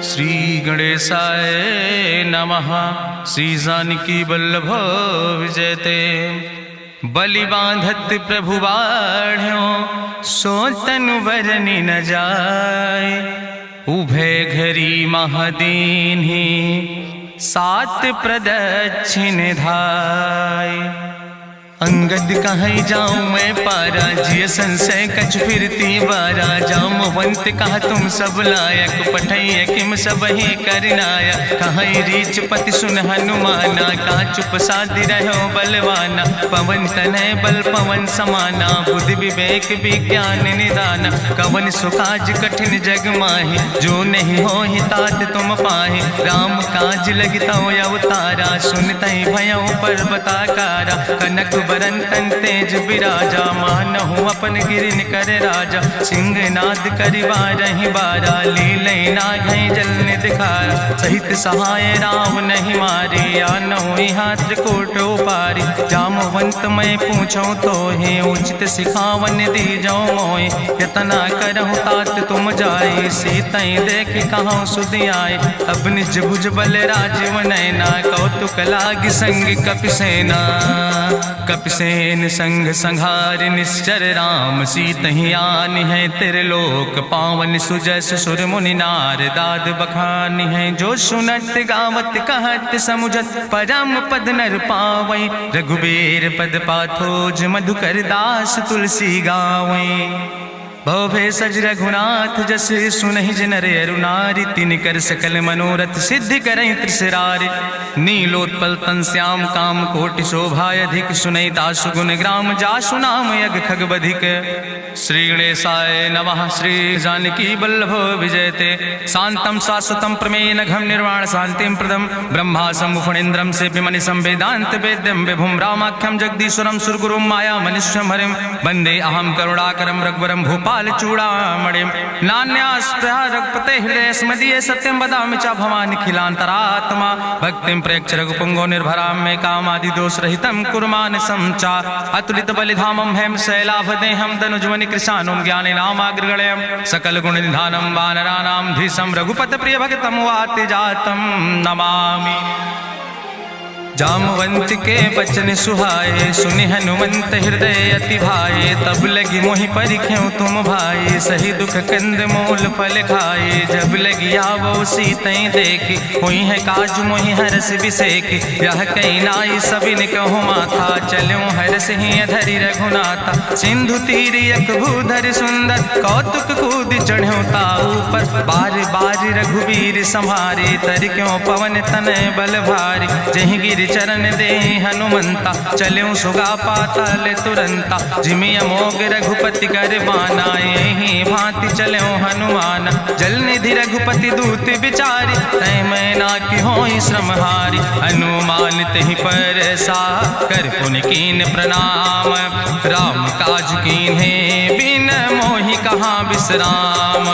श्री गणेशाय नमः। श्री जानकी वल्लभ विजयते। बलि बांधत प्रभु बाढ़ो सो तनु बरनि न जाय। उभय घरी महादीन्हि सात प्रदक्षिण धाय। अंगद कहीं जाऊं मैं पारा जिय संशय कछ फिरती बारा। जामवंत कहा तुम सब लायक पठैय किम सब ही करनाया। कहीं रीच पति सुन हनुमाना कहा चुप साधि रहो बलवाना। पवन तनय बल पवन समाना बुद्धि विवेक विज्ञान निदाना। कवन सुकाज कठिन जग माहि जो नहीं हो ही तात तुम पाहि। राम काज लगता अवतारा सुनतहि भयउ पर्वताकारा। कनक बरन तन तेज बिराजा मानहु अपन गिरिन कर राजा। सिंह नाद करिवारहि बारा लीलय नागहि जल निधिखारा। सहित सहाय राम नहीं मारे आनहु यहाँ त्रिकोट उपारी। जामवंत मैं पूछूं तो हे उचित सिखावन दीजो मोय। यतना करहु तात तुम जाए सीतई देख कहूँ सुधि आए। अब निज भुज बल राजीव नैना कौतुक लाग संग कपिसेना। कपिसेन संग संहार निश्चर राम सीतहि आनि है त्रिलोक पावन। सुजस सुर मुनि नार दाद बखानि है। जो सुनत गावत कहत समुझत परम पद नर पावै। रघुबीर पद पाथोज मधुकर दास तुलसी गावै। भव भेषज रघुनाथ जस सुनहि जिनर अरुनारि। तिन कर सकल मनोरथ सिद्धि करहि त्रिसरारि। नीलोत्पल तन श्याम काम कोटि शोभाय अधिक। सुनहि दासु गुण ग्राम जासु नाम यज्ञ खग बधिक। श्री गणेशाय नमः। श्री जानकी वल्लभ विजयते। शांतम शाश्वतम प्रमेय घम निर्वाण शांतिम प्रदम। ब्रह्मा शंभु फणीन्द्रम से विमनिशं वेदांत वेद्यम विभुम रामाख्यम जगदीश्वरम सुरगुरुम माया मनिष्यम हरिम। वंदे अहम करुणाकरम रघुवरम भूपाल चूड़ामणिम। नान्यास्पृहा रघुपते हृदय स्मदीय सत्यम वदामि च भवानि खिलांतरात्मा। भक्तिम प्रयच्छ रघुपुंगो निर्भराम मे कामादि दोष रहितम कुर्मानसं च। अतुलित बलिधामम हेम शैलाभदेहम दनुजवनि कृशानुम ज्ञानि नामाग्रगण्यम। सकल गुण निधानम वानराणाम धीशम रघुपत प्रिय भक्तम वाति जातम नमामि। जामवंत के बचन सुहाए सुनि हनुमंत हृदय अति भाए। तब लगी मोहि परिख्यों तुम भाई सही दुख कंद मूल फल खाए। जब लगी आवो सीतई देखी हुई है काज मोहि हरस बिसेकी। यह कई नाई सबिन कहु माथा चलो हरस ही धरि रघुनाथा। सिंधु तीर यक भूधर सुंदर कौतुक कूद चढ़्यो ताऊ पर। बार बार रघुवीर संहारे तर क्यों पवन तनय बल भारी। जहि गिर चरण दे हनुमंता चल्यों सुगा पाताल तुरंता। जिमि अमोघ रघुपति कर बाना यही भांति चल्यों हनुमाना। जल निधि रघुपति दूत बिचारी तय मैना की होई श्रमहारी। हनुमान तहि पर सा कर पुनि कीन प्रणाम। राम काज कीन्हे बिन मोहि कहाँ विश्राम।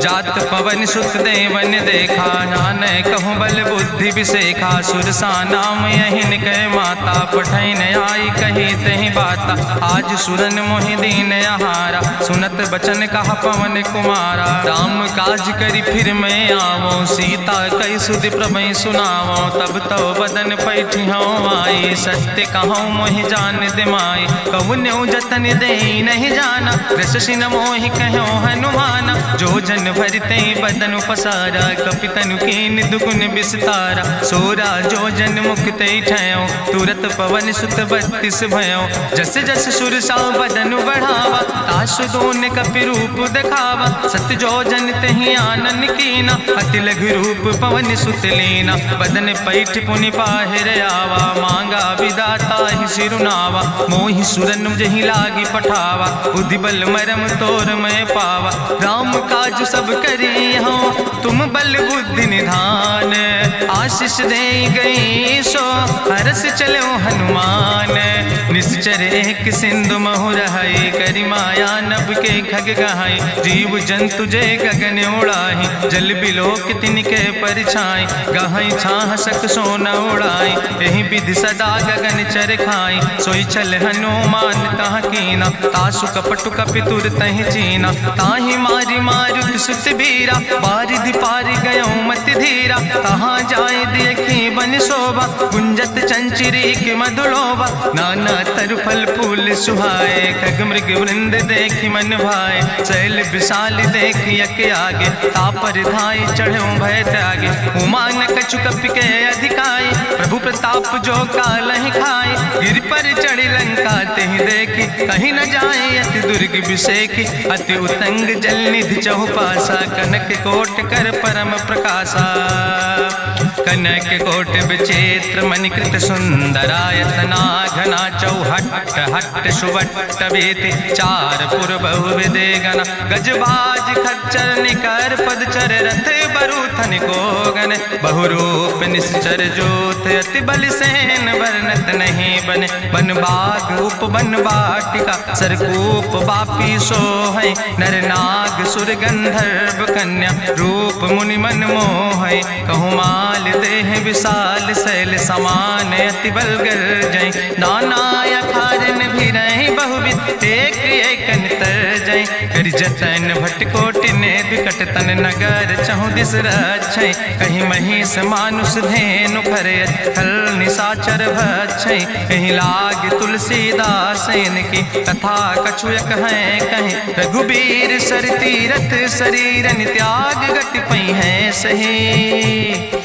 जात पवन सुत देवन देखा नान कहूँ बल बुद्धि विसेखा। सुरसा नाम यहिन कह माता पठैन आई कही तहि बाता। आज सुरन मोहि दीन आहारा सुनत बचन कहा पवन कुमारा। राम काज करी फिर मैं आवो सीता कई सुधि प्रभु सुनावो। तब तो बदन पैठी हूँ आई सत्य कहूँ मोहि जान दिमाई। कहुन्यु जतन दे नहीं जाना रससिन मोहि कहो हनुमाना। जो जन भरते बदन पसारा कपितनु कीन दुगुन विस्तारा। सोरा जो जन मुक्त ठयो तुरत पवन सुत 32 भयो। जस जस सुरसा बदन बढ़ावा तासु दोन कपि रूप दिखावा। सत्य जो जन तहि आनन कीना अति लघु रूप पवन सुत लीना। बदन पैठ पुनि पाहिर आवा मांगा विदाता ही सिरुनावा। मोहि सुरन जहि लागी पठावा बुद्धि बल मरम तोर मैं पावा। राम काज सब करी हो तुम बल बुद्धि निधान। आशीष दे गई सो हरस चलो हनुमान। निश्चर एक सिंधु महु रहाई करी माया नभ के खग गहाई। जीव जंतु जे गगन उड़ाई जल बिलोक तिनके परछाई। गहाई छाह सक सोन उड़ाई यही विधि सदा गगन चर खाई। सोई चल हनुमान तह कीना तासु कपटु कपितुर तहि चीना। ताहि मारी मारुत सुत बीरा बारिधि पारि गयो मति धीरा। तहाँ जाय देखी बन शोभा गुंजत चंचिरी के मधुलोभा। नाना तरु फल फूल सुहाए खग मृग वृंद देखी मन भाए। शैल विशाल देखी यके आगे तापर धाई चढ़ो भय त्यागे। उमान कछु कपि के अधिकाई प्रभु प्रताप जो कालहि खाई। गिर पर चढ़ी लंका तेहि देखी कहीं न जाए अति दुर्ग विषेखी। अति उतंग जल निधि चहुपासा कनक कोट कर परम प्रकाशा। कनक कोट विचित्र मणिकृत सुंदरायतना घना। चौहट्ट हट्ट सुवट्ट बेति चार पुर बहुविधे गना। गजबाज खच्चर निकर पदचर रथ बरूथन को गन। बहुरूप निश्चर जोत अति बल सेन वर्णत नहीं बने। बन बाग उप बन बाटिका सरकूप बापी सोहै। नर नाग सुर गंधर्व कन्या रूप मुनि मन मोहै। कहूँ माल देह विशाल शैल समान अति बलगर जय। नाना अखारन भी रही बहुविध एक एक अंतर जय। कर जतन भटकोटि ने विकट तन नगर चहु दिस रक्षै। कहीं महिष मानुष धेनु खरे खल निशाचर भक्षै। कहीं लाग तुलसीदास इनकी कथा कछुयक है कहीं। रघुबीर सर तीरथ शरीरन त्याग गति पई है सही।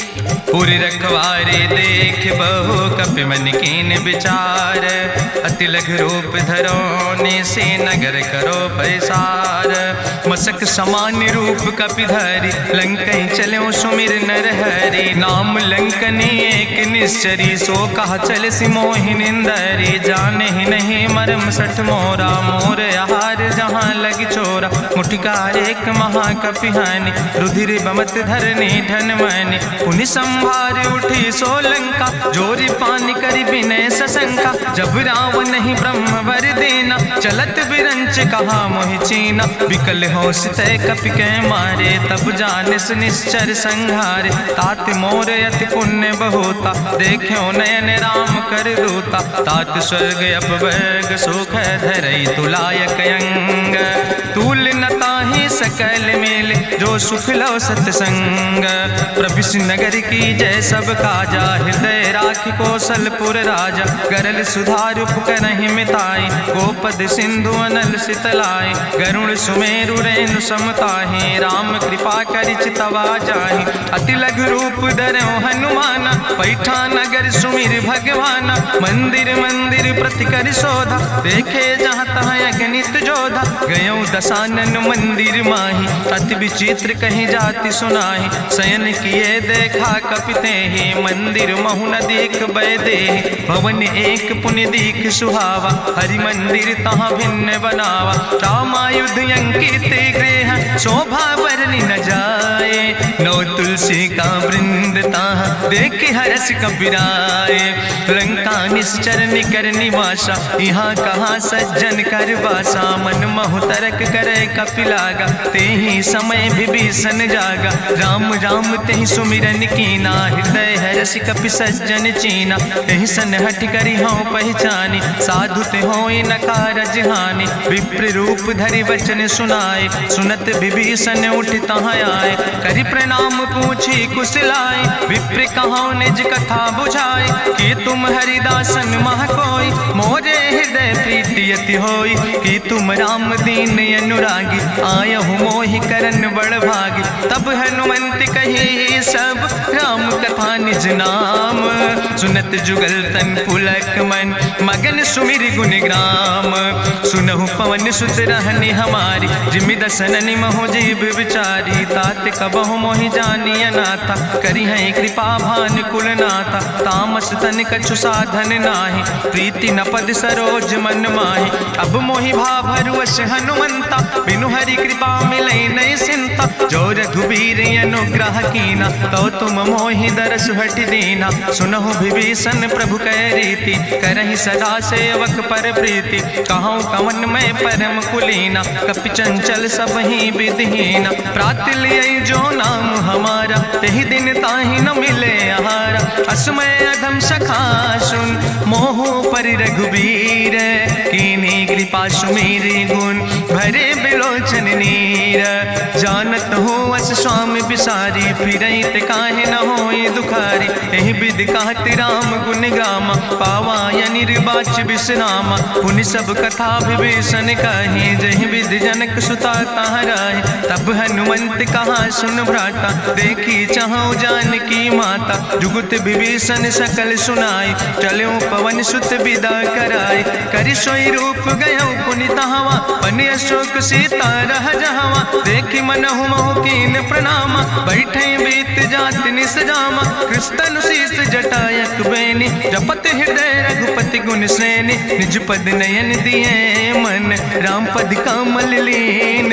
पूरी रखवारे देख बहु कपि मन कीन विचार। अति लघु रूप धरो से नगर करो पैसार। मसक समान रूप कपि धरि लंकई चलो सुमिर नर हरि। नाम लंकनी एक निश्चरी सो कहा चल सी मोहि निंदरी। जाने ही नहीं मरम सठ मोरा मोर आहार जहाँ लग चोरा। मुठिकार एक महाकपि हानि रुधिर बमत धरनी धन मानी। पुनि संभार उठी सोलंका जोरी पानी करी विनय सशंका। जब रावण नहीं ब्रह्म वर देना चलत बिरंच कहा मोहि चीना। विकल हो सितय कपि के मारे तब जानिस निश्चर संहारे। तात मोर अति पुण्य बहुता देखो नयन राम कर रूता। तात स्वर्ग अपवर्ग सुख धरई तुलायक अंग। तूल न ताहि सकल मेल जो सुख लो सत्संग। प्रभिस नगर की जय सब काजा हृदय राखि कौशलपुर राजा। गरल सुधार उपकरहि मिताई गोपद सिंधु अनल सितलाई। गरुण सुमेरु रेणु समताहि राम कृपा करि चितवा जाहि। अति लघु रूप धरो हनुमाना पैठा नगर सुमिर भगवाना। मंदिर मंदिर प्रति कर शोधा देखे जहाँ तहाँ अगणित जोधा। गयो दशानन मंदिर माही अति विचित्र कहीं जाति सुनाही। शयन किए देखा कपिते ही मंदिर महु न देख बैदे। भवन एक पुण्य दीख सुहावा हरि मंदिर तहाँ भिन्न बनावा। रामायुध अंकित गृह शोभा वर्णि न जाए। नौ तुलसी का वृंद ताहाँ देख हरस कबीराए। लंका निश्चर निकर निवासा यहाँ कहाँ सज्जन कर वासा। मन महु तरक करे कपिलागा तेहि समय विभीषण जागा। राम राम तेहि सुमिरन कीना हृदय हरस कपि सज्जन चीना। तेहि सन हठ करि हूँ पहचानी साधु ते होई न कारज हानि। विप्र रूप धरि वचन सुनाए सुनत विभीषण उठ तहाँ आए। करि प्रणाम पूछी कुशलाए विप्र कहाँ निज कथा बुझाए। कि तुम हरिदासन मह कोई मोरे हृदय प्रीति अति होई। कि तुम राम दीन अनुरागी आयहु मोहि करन बड़ भागी। तब हनुमंत कही सब राम कथा निज नाम। सुनत जुगल तन पुलक मन मगन सुमिर गुण ग्राम। सुनहु पवन सुत रहनी हमारी जिमि दसननि महु जीव विचारी। तात कबहु मोहि जानी अनाथा करी है कृपा भान कुलनाथा, तामस तन कछु साधन नाही, प्रीति न पद सरोज मन माही। अब मोहि भाभरुअस हनुमंता, बिनु हरि कृपा मिलै नहीं सिंता। जो रघुबीर अनुग्रह कीना, तो तुम मोहि दरस हट दीना। सुनहु विभीषण प्रभु कै रीति, करहि सदा सेवक पर प्रीति। कहूँ कवन में परम कुलीना, कपि चंचल सब ही विधिहीना। प्रात लियै जो नाम हमारा, तेहि दिन ताहि न मिले आहारा। असमय अधम सखा सुन, मोहु पर रघुबीर। कीन्ही कृपा सुमेरि गुण, भरे बिलोचन नीर। जानत हो अस स्वामी बिसारी, फिरहि ते काहे न होई दुखारी। एहि विधि कहत राम गुण गामा, पावा या निर्बाच विश्रामा। पुनि सब कथा विभीषण कही, जहि विधि जनक सुता कहाँ राहि। तब हनुमंत कहा सुन भ्राता, देखी चाहूँ जानकी माता। जुगुत विभीषण सकल सुनाई, चलो पवन सुत विदा कराई। करि सोई रूप गयो पुनि तहवा, बन अशोक सीता रह जहवा। देखी मनहु मोह कीन प्रणामा, बैठे बीत जात निस जामा। कृष्ण शीस जटायक बेनी, जपत हृदय रघुपति गुण श्रेणी। निज पद नयन दिए मन, राम पद कमल लीन।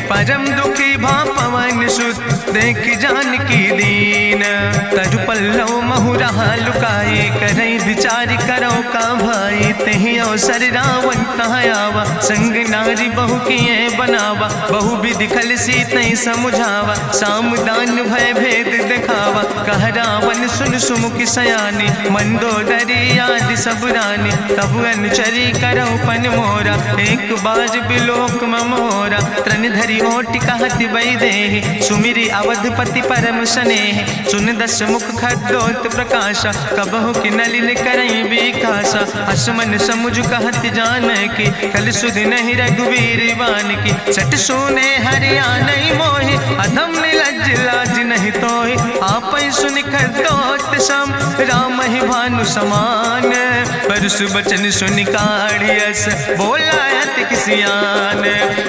परम दुखी भा पवन सुत, देख जानकी दीन। तरु पल्लव महु रहा लुकाई, करई विचार करो का भाई। तेहि अवसर रावण तहाँ आवा, संग नारी बहु किए बनावा। बहु विधि खल सीतै समुझावा, सामदान भय भेद दिखावा। कह रावण सुन सुमुखी सयानी, मंदोदरी आदि सब रानी। तब अनुचरी करौ पन मोरा, एक बाज बिलोक ममोरा। तृण धरि ओटि कहत वैदेही, सुमिरि अवधपति परम स्नेह। सुन दस मुख खद्योत प्रकाशा, कबहु कि नलिन करई बिकासा। असमन समुझ कहत जानकी, कल सुधि नहीं रघुवीर बान की। सट सुने हरिया नहीं मोहि, अधम निलज्ज लाज नहीं तोहि। आपै सुनि खद्योत सम, राम ही भानु समान। परसु बचन सुनि काढ़ियस, बोला अति किसियान।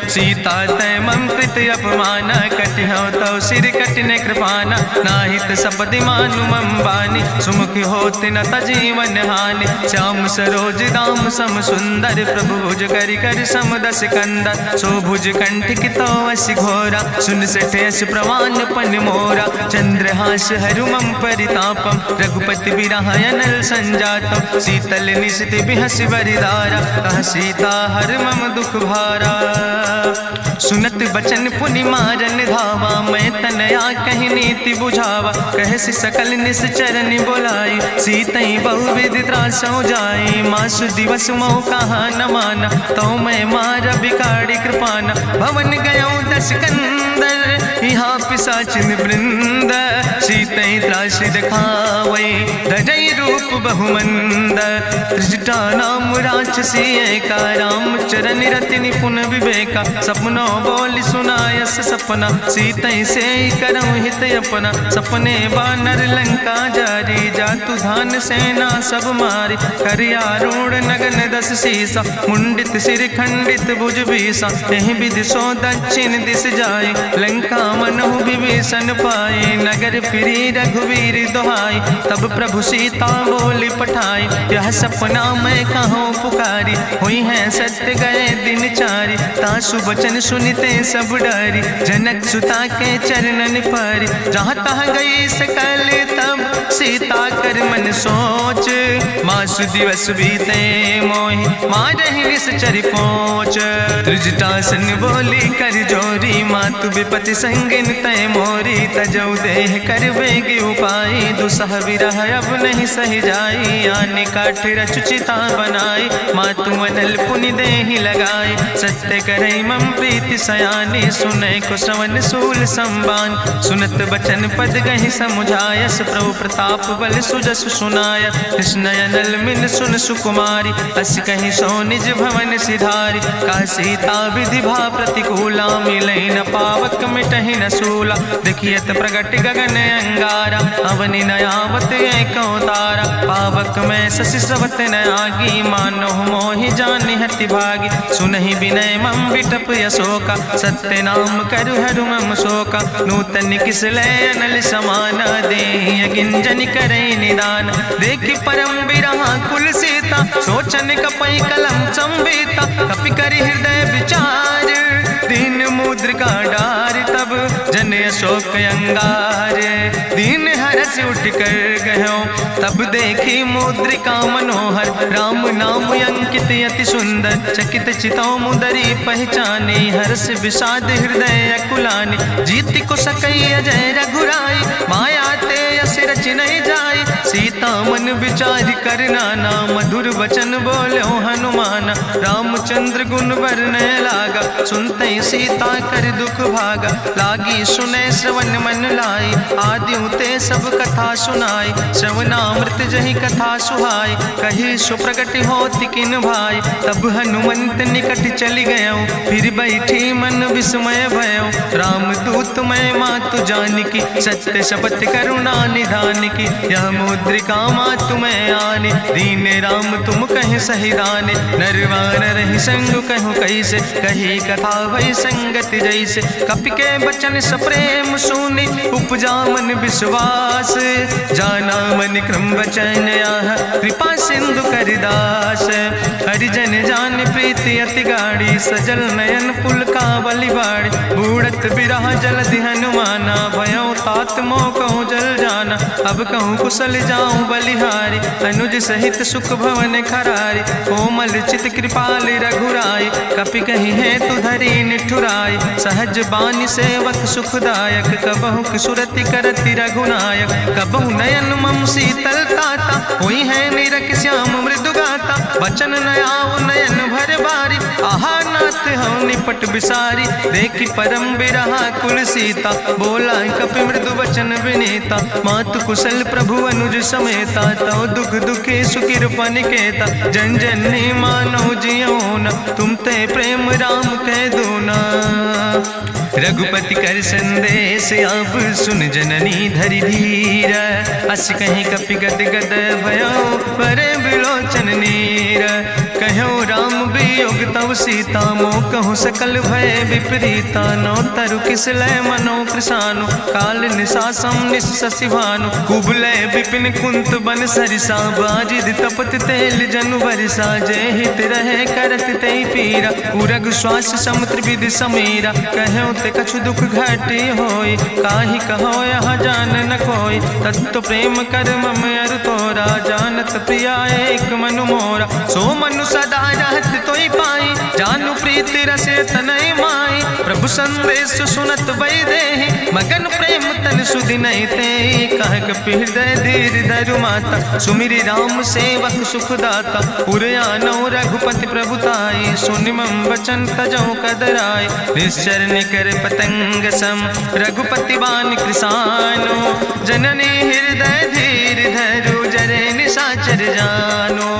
सीता तै मम कृत अपमान, कटिहौ तौ सिर कटिन कृपाना। नाहित सपदि मानु मम बानी, सुमुख होत न तजीवन हानि। श्याम सरोज दाम सम सुंदर, प्रभु भुज करि कर सम दस कंदर। सो भुज कंठ की तो अस घोरा, सुन सठे अस प्रवान पन मोरा। चंद्रहास हरु मम परितापम, रघुपति बिरहायनल संजातम। शीतल निशित बिहसि बरिदारा, कह सीता हर मम दुख भारा। सुनत बचन पुनि मारन धावा, मैं तनया कहि नीति बुझावा। कहसि सकल निश्चरन बोलाई, सीतई बहुविधि त्रासौ जाई। मासु दिवस मोह कहा न माना, तो मैं मार बिकाड़ी कृपाना। भवन गयो दस कंदर, यहाँ पिशाचिन वृंद। सीतई त्रास दिखावै, धजई रूप बहुमंद। त्रिजटा नाम राक्षसी एका, राम चरण रति निपुण विवेका। सपनो बोल सुनायस सपना, सीतई से करऊँ हित अपना। सपने बानर लंका जारी, जातु धान सेना सब मारी। करियारूढ़ नगन दस सीसा, मुंडित सिर खंडित भुज बीसा। एहि विधि सो दक्षिण दिस जाई, लंका मनहु विभीषण पाई। नगर फिरी रघुवीर दुहाई, तब प्रभु सीता बोली पठाई। यह सपना मैं कहूँ पुकारी, हुई है सत्य गए दिन चारी। तासु वचन सुनते सब डरी, जनक सुता के चरणन पर। जहाँ तहाँ गई सकल तब, सीता कर मन सोच। मासु दिवस बीते मोहि, मारहि निश्चर पहुँच। त्रिजटासन बोली कर जोरी, मातु विपति संगिन तय मोरी। तजौ देह कर बेग उपाय, दुसह विरह अब नहीं सही जाई। आने काठ रचुचिता बनाई, मातु अनल पुनि देहि लगाई। सत्य करई मम प्रीति सयानी, सुनै को श्रवण सूल संबान। सुनत बचन पद गहि समुझायस, प्रभु प्रताप बल सुजस सुनाय। कृष्णयनल मिल सुन सुकुमारी, अस कहि सो निज भवन सिधारी। का सीता विधि भा प्रतिकूला, मिलै न पावक मिटहि न सूला। देखियत प्रगट गगन अंगारा, अवनि न आवत एको तारा। पावक में शशि स्रवत न आगी, मानो मोहि जानि हति भागी। सुनहि विनय मम विटप अशोका, सत्य मैं नाम करु हरु मम शोका नूतन किसलय अनल समाना दे गिंजन करे निदान देखि परम बिरहा कुल सीता सोचन कपई कलम संवेता कपि करि हृदय विचार दीन मुद्रिका डार तब जन अशोक अंगार दीन हरस उठ कर गयो तब देखी मुद्रिका मनोहर राम नाम अंकित अति सुंदर चकित चितौ मुदरी पहचाने हर्ष विषाद हृदय अकुलानी जीत को सकई अजय रघुराई माया ते अस रच नहीं जाई सीता मन विचार करना ना मधुर वचन बोलो हनुमान रामचंद्र गुण वर्णय लागा सुनते सीता कर दुख भागा लागी सुने श्रवण मन लाई आदि ते सब कथा सुनाई श्रवणामृत जहि कथा सुहाई कही सुप्रगट होति किन भाई तब हनुमंत निकट चली गयो फिर बैठी मन विस्मय भयो राम दूत मैं मातु जानकी सत्य शपथ करुणा निधान की यह मुद्रिका मातु मैं आने दीन राम तुम कहे सही दाने नरवान रही संग कहूँ कैसे कही कथा वही संगत जैसे कपि के बचन सप्रेम सुनी उपजा मन विश्वास जाना मन क्रम वचन आह कृपा सिंधु करिदास हरिजन जान प्रीति अति गाड़ी सजल नयन पुल का बलिबाड़ी बूढ़त बिरह जलधि हनुमाना भयो तात मोह कहूँ जल जाना अब कहूँ कुशल जाऊँ बलिहारी अनुज सहित सुख भवन खरारी कोमल चित कृपाल रघुराई कपि कही है तु धरी निठुराई सहज बानी सेवक सुखदायक कबहु किशुरति करति रघुनायक कबहु नयन मम शीतल ताता हुई है निरख श्याम मृदु गाता बचन नयाव नयन भर बारी आहा नाथ हम निपट बिसारी देखी परम बिरहा कुल सीता बोला कपि मृदु वचन विनीता मातु कुशल प्रभु अनुज समेता तो दुख दुखे सुखिर पनिकेता जन जननी मानो जियो न तुम ते प्रेम राम कह दो ना रघुपति कर संदेश अब सुन जननी धरि धीर अस कहीं कपि गद गद भयो परे बिलोचन नीर कहो राम वियोग तव सीता मोह कहूँ सकल भय विपरीता नो तरु किसलय मनो कृषानु काल निशासम निशसिभानु कुबलय विपिन कुंत बन सरिसा बाजिद तपत तेल जनु बरिसा जय हित रहे करत ते पीरा उरग श्वास समुद्र विधि समीरा कहो ते कछु दुख घाटी होई काहि कहो यहाँ जान न कोई तत्व प्रेम कर मम अरु तोरा जानत प्रिया एक मनु मोरा सो मनु सदा रहत तोई पाई जानु प्रीति रसे तनय माई प्रभु संदेश सुनत वै देहि मगन प्रेम तन सुधि नहीं ते कह कपि हृदय धीर धरु माता सुमिरि राम सेवक सुखदाता पुरयानो रघुपति प्रभुताई सुनि मम वचन तजौ कदराय निश्चर निकर पतंग सम रघुपति बान कृसानो जननी हृदय धीर धरु जरे निशाचर जानो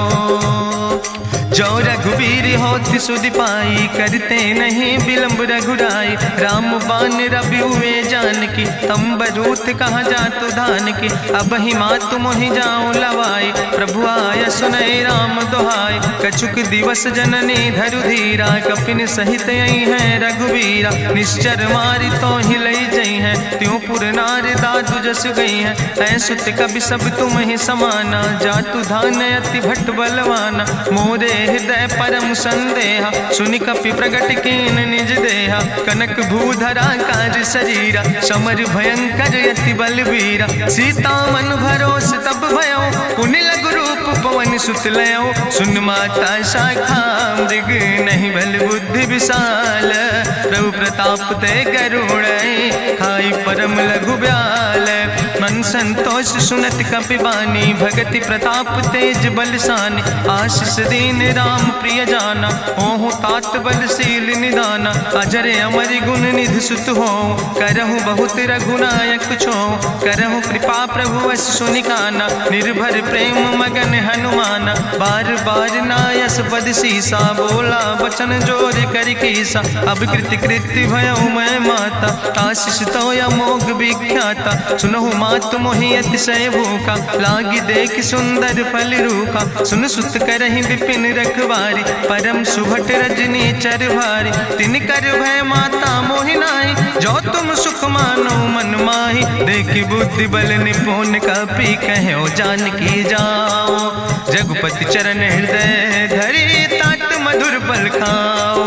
जो रघुवीर होति सुधि पाई करते नहीं विलंब रघुराई राम बान रवि हुए जानकी तंबरूत कहाँ जातु धान की अब ही मातु मोहि जाऊं लवाई प्रभु आय सुनय राम दुहाई कछुक दिवस जननी धरु धीरा कपिन सहित यही है रघुवीरा निश्चर मारी तो ही लई जई है त्यों पुर नार दादु जस गई है ऐसुत कभी सब तुम ही समाना जातु धान अति भट्ट बलवाना मोरे हृदय परम संदेहा सुनि कपि प्रगट कीन निज देहा कनक भूधरा काज शरीरा समर भयंकर यति बलवीरा सीता मन भरोस तब भयो पुनि लघु रूप पवन सुत लयो सुन माता शाखा मृग नहीं बल बुद्धि विशाल प्रभु प्रताप ते करुण खाई परम लघु ब्याल मन संतोष सुनत कपि बानी भगति प्रताप तेज बलसानी आशीष दीन राम प्रिय जाना ओहु तात बलशील निदाना अजर अमर गुण निधि सुत हो करहु बहुत रघुनायक छो करहु कृपा प्रभु अस सुनिकाना निर्भर प्रेम मगन हनुमाना बार बार नायस पद सीसा बोला वचन जोर कर कीसा अब कृति कृति भयो मैं माता आशीष तो अमोघ विख्याता सुनहु मात मात मोहि अतिशय भूखा, लागी देख सुंदर फल रूखा। सुन सुत करहि विपिन रखवारी, परम सुभट रजनी चर भारी। तिन कर भय माता मोहि नाहि, जो तुम सुख मानो मन माहि। देखि बुद्धि बल निपुण कपि, कहो जानकी जाओ। जगुपति चरण हृदय धरि, तात मधुर फल खाओ।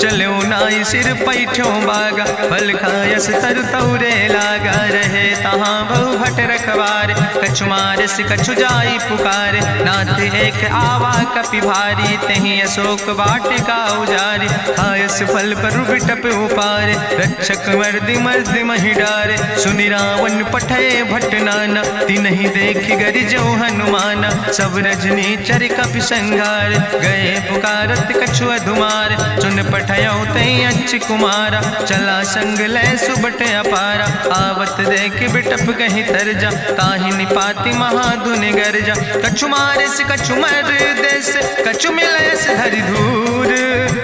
चलो नाई सिर पैठो बागा, फल खायस तरु तौरे लागा। रहे तहाँ बहु भट रखवारे, कछु मारस कछु जाई पुकारे। नाथ एक आवा कपि भारी, तहीं अशोक वाटिका उजारी। खायस फल पर बिटप उपारे, रक्षक मर्दि मर्दि महि डारे। सुनि रावण पठय भट नाना, तिन्हि देखि गरिजो हनुमाना। सब रजनी चर कपि संघार, गए पुकारत कछु अधुमार। सुन पठयो तई अच्छ कुमारा, चला संग लय सुबट अपारा। आवत देख बिटप कहीं तरजा, ताहि निपाति महाधुनि गर्जा। कछु मारिस कछु मर देस, कछु मिलयस धरि धूर।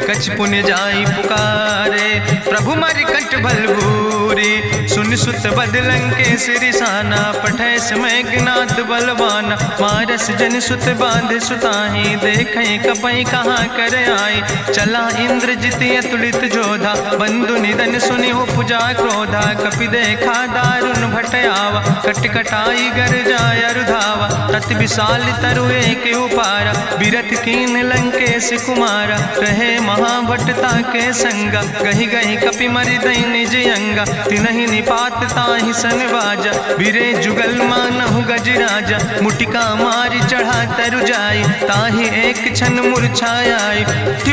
कछ पुण्य जाई पुकारे, प्रभु मरि कंठ बल भूरी। सुन सुत बदलं के सिरिसाना, पठय समय ज्ञात बलवाना। मारस जन सुत बांध सुताही, देखें कपई कहाँ कर आई। चला इंद्रजित अतुलित जोधा, बंधु निधन सुनि उपजा क्रोधा। कपि देखा दारुण भटयावा, कट कटाई गर जाय रुधावा। तत विशाल तरु एक उपारा, बिरथ कीन लंकेश कुमारा। रहे महाभटता के संगा, गहि गहि कपि मरि दई निज अंगा। तिनहि निपात ताहि सन बाजा, बिरे जुगल मानहु गजराजा। मुटिका मारि चढ़ा तरु जाई, ताहि एक क्षण मूर्छाई।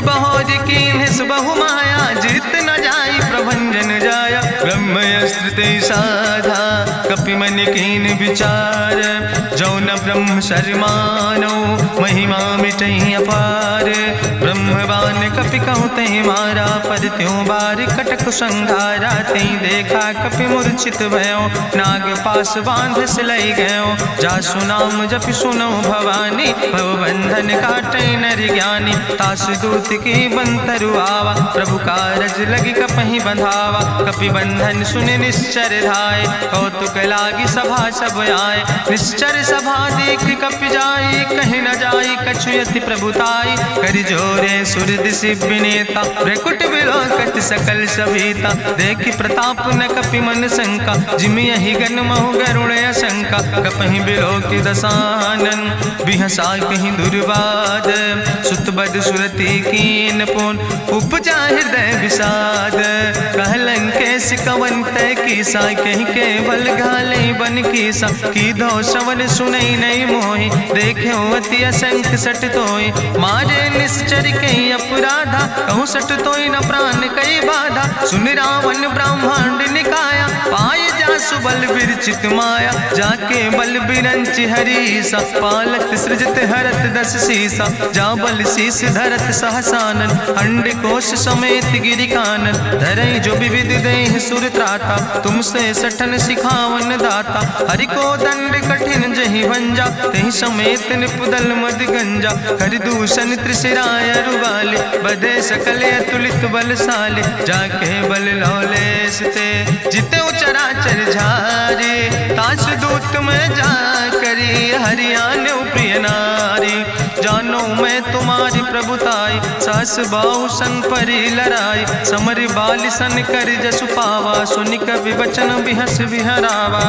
बहोज कीन बहु माया, जीत न जाई प्रभंजन जाया। ब्रह्मस्त्र ते साधा, कपि मन कीन विचार। जो न ब्रह्म शर्मानो, महिमा मिटई अपार। ब्रह्मवान कपि कहु तहि मारा, पर त्यों बार कटक संघारा। तई देखा कपि मूर्छित भयो, नाग पास बांध सिलई गयो। जासु नाम जपि सुनो भवानी, भव बंधन काटै नर ज्ञानी। तास दूत की बंतरु आवा, प्रभु कारज लगी कपहि बंधावा। कपि बंधन सुनि निश्चर धाय, कौतुक लागी सभा सब आए। निश्चर सभा देख कपि जाई, कहीं न जाई कछु यति प्रभुताई। करि जोरे सुर दिसि विनेता, भ्रकुट विलोकत सकल सभीता। देखि प्रताप न कपि मन शंका, जिमि यहि गन महु गरुण असंका। कपहि बिलोकि दसानन, बिहसा कहीं दुर्वाद। सुत बद सुरति कीन पुन, उपजा हृदय विषाद। कहलन केस कवन तय कीसा, कहीं केवल घाले बन कीसा। कीधो श्रवण सुनई नहीं मोहि, देख्यो अति असंख सट तोय। मारे निश्चर कई अपराधा, कहूँ सट तोय न प्राण कई बाधा। सुन रावण ब्रह्मांड निकाया, पाय जासु बल विरचित माया। जाके बल बिरंच हरीसा, पालक सृजत हरत दस सीसा। जा बल शीस धरत सहसानन, अंड कोश समेत गिरि कानन। धरई जो विविध देह सुर त्राता, तुमसे सठन सिखावन दाता। हरि को दंड कठिन जहि भंजा, तहि समेत निपुदल मद गंजा। कर दूषण त्रिशिराय रुवाले, बधे सकल अतुलित बलशाले। जाके बल लौलेस ते, जिते चराचर झारे। तास दूत में जा करी, हरियाण प्रिय नारी। जानो मैं तुम्हारी प्रभुताई, सास बाहु सन परी लड़ाई। समर बाल सन कर जसु पावा, सुनि कवि वचन बिहस बिहरावा।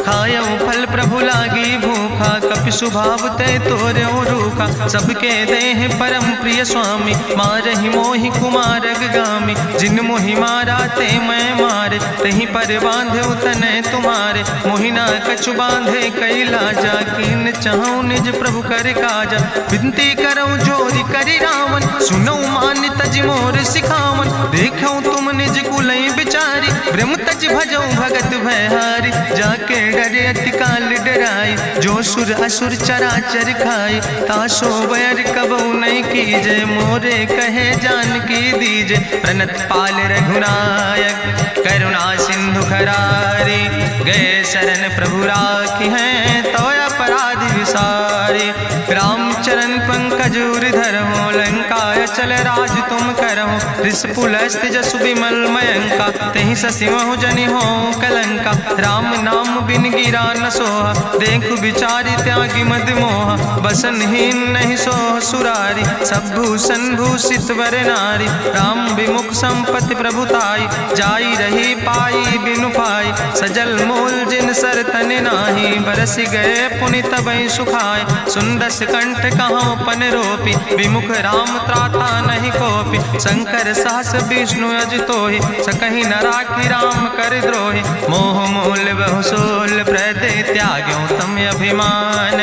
खायो फल प्रभु लागी भूखा, कपि स्वभाव ते तोर्यो रूखा। सबके देह परम प्रिय स्वामी, मारहि मोहि कुमार गामी। जिन मोहि मारा ते मैं मारे, तहीं पर बांधे तनै तुम्हारे। मोहि ना कछु बांधे कई लाजा, कीन चाहूं निज प्रभु कर काजा। विनती करऊं जोरि करि रावण, सुनऊ मान तज मोर सिखावन। देखऊं तुम निज कुलई बिचारी, ब्रह्म तज भजऊं भगत भयहारी। जाके डरे अति काल डराई, जो सुर असुर चराचर खाई। तासो बैर कबऊ नहीं कीजे, मोरे कहे जानकी दीजे। प्रणत पाल रघुनायक, करुणा सिंधु खरारी। गए शरण प्रभु राखी हैं, तो अपराध विसारी। रामचरण पंकज धर हो, लंका आय चल राज तुम करहु, ऋषपुलस्त्य जसु विमल मयंका, तेहि ससिमहु जनि हो कलंका। राम नाम बिन गिरा न सोहा, देखु विचारि त्यागी मद मोहा। बसनहीन नहीं सोह सुरारी, सब भूषण भूषित वर नारी। राम विमुख संपत्ति प्रभुताई, जाई रही पाई बिनु पाई। सजल मूल जिन सर तन नाही, बरस गए पुनि तबहि सुखाय। सुंदस कंठ कहाँ पन रोपी, विमुख राम त्राता नहीं कोपी। शंकर सहस विष्णु अजितोहि, सकहि न राखि राम कर द्रोहि। मोह मूल बहु सोल प्रदे, त्याग्यों तम अभिमान।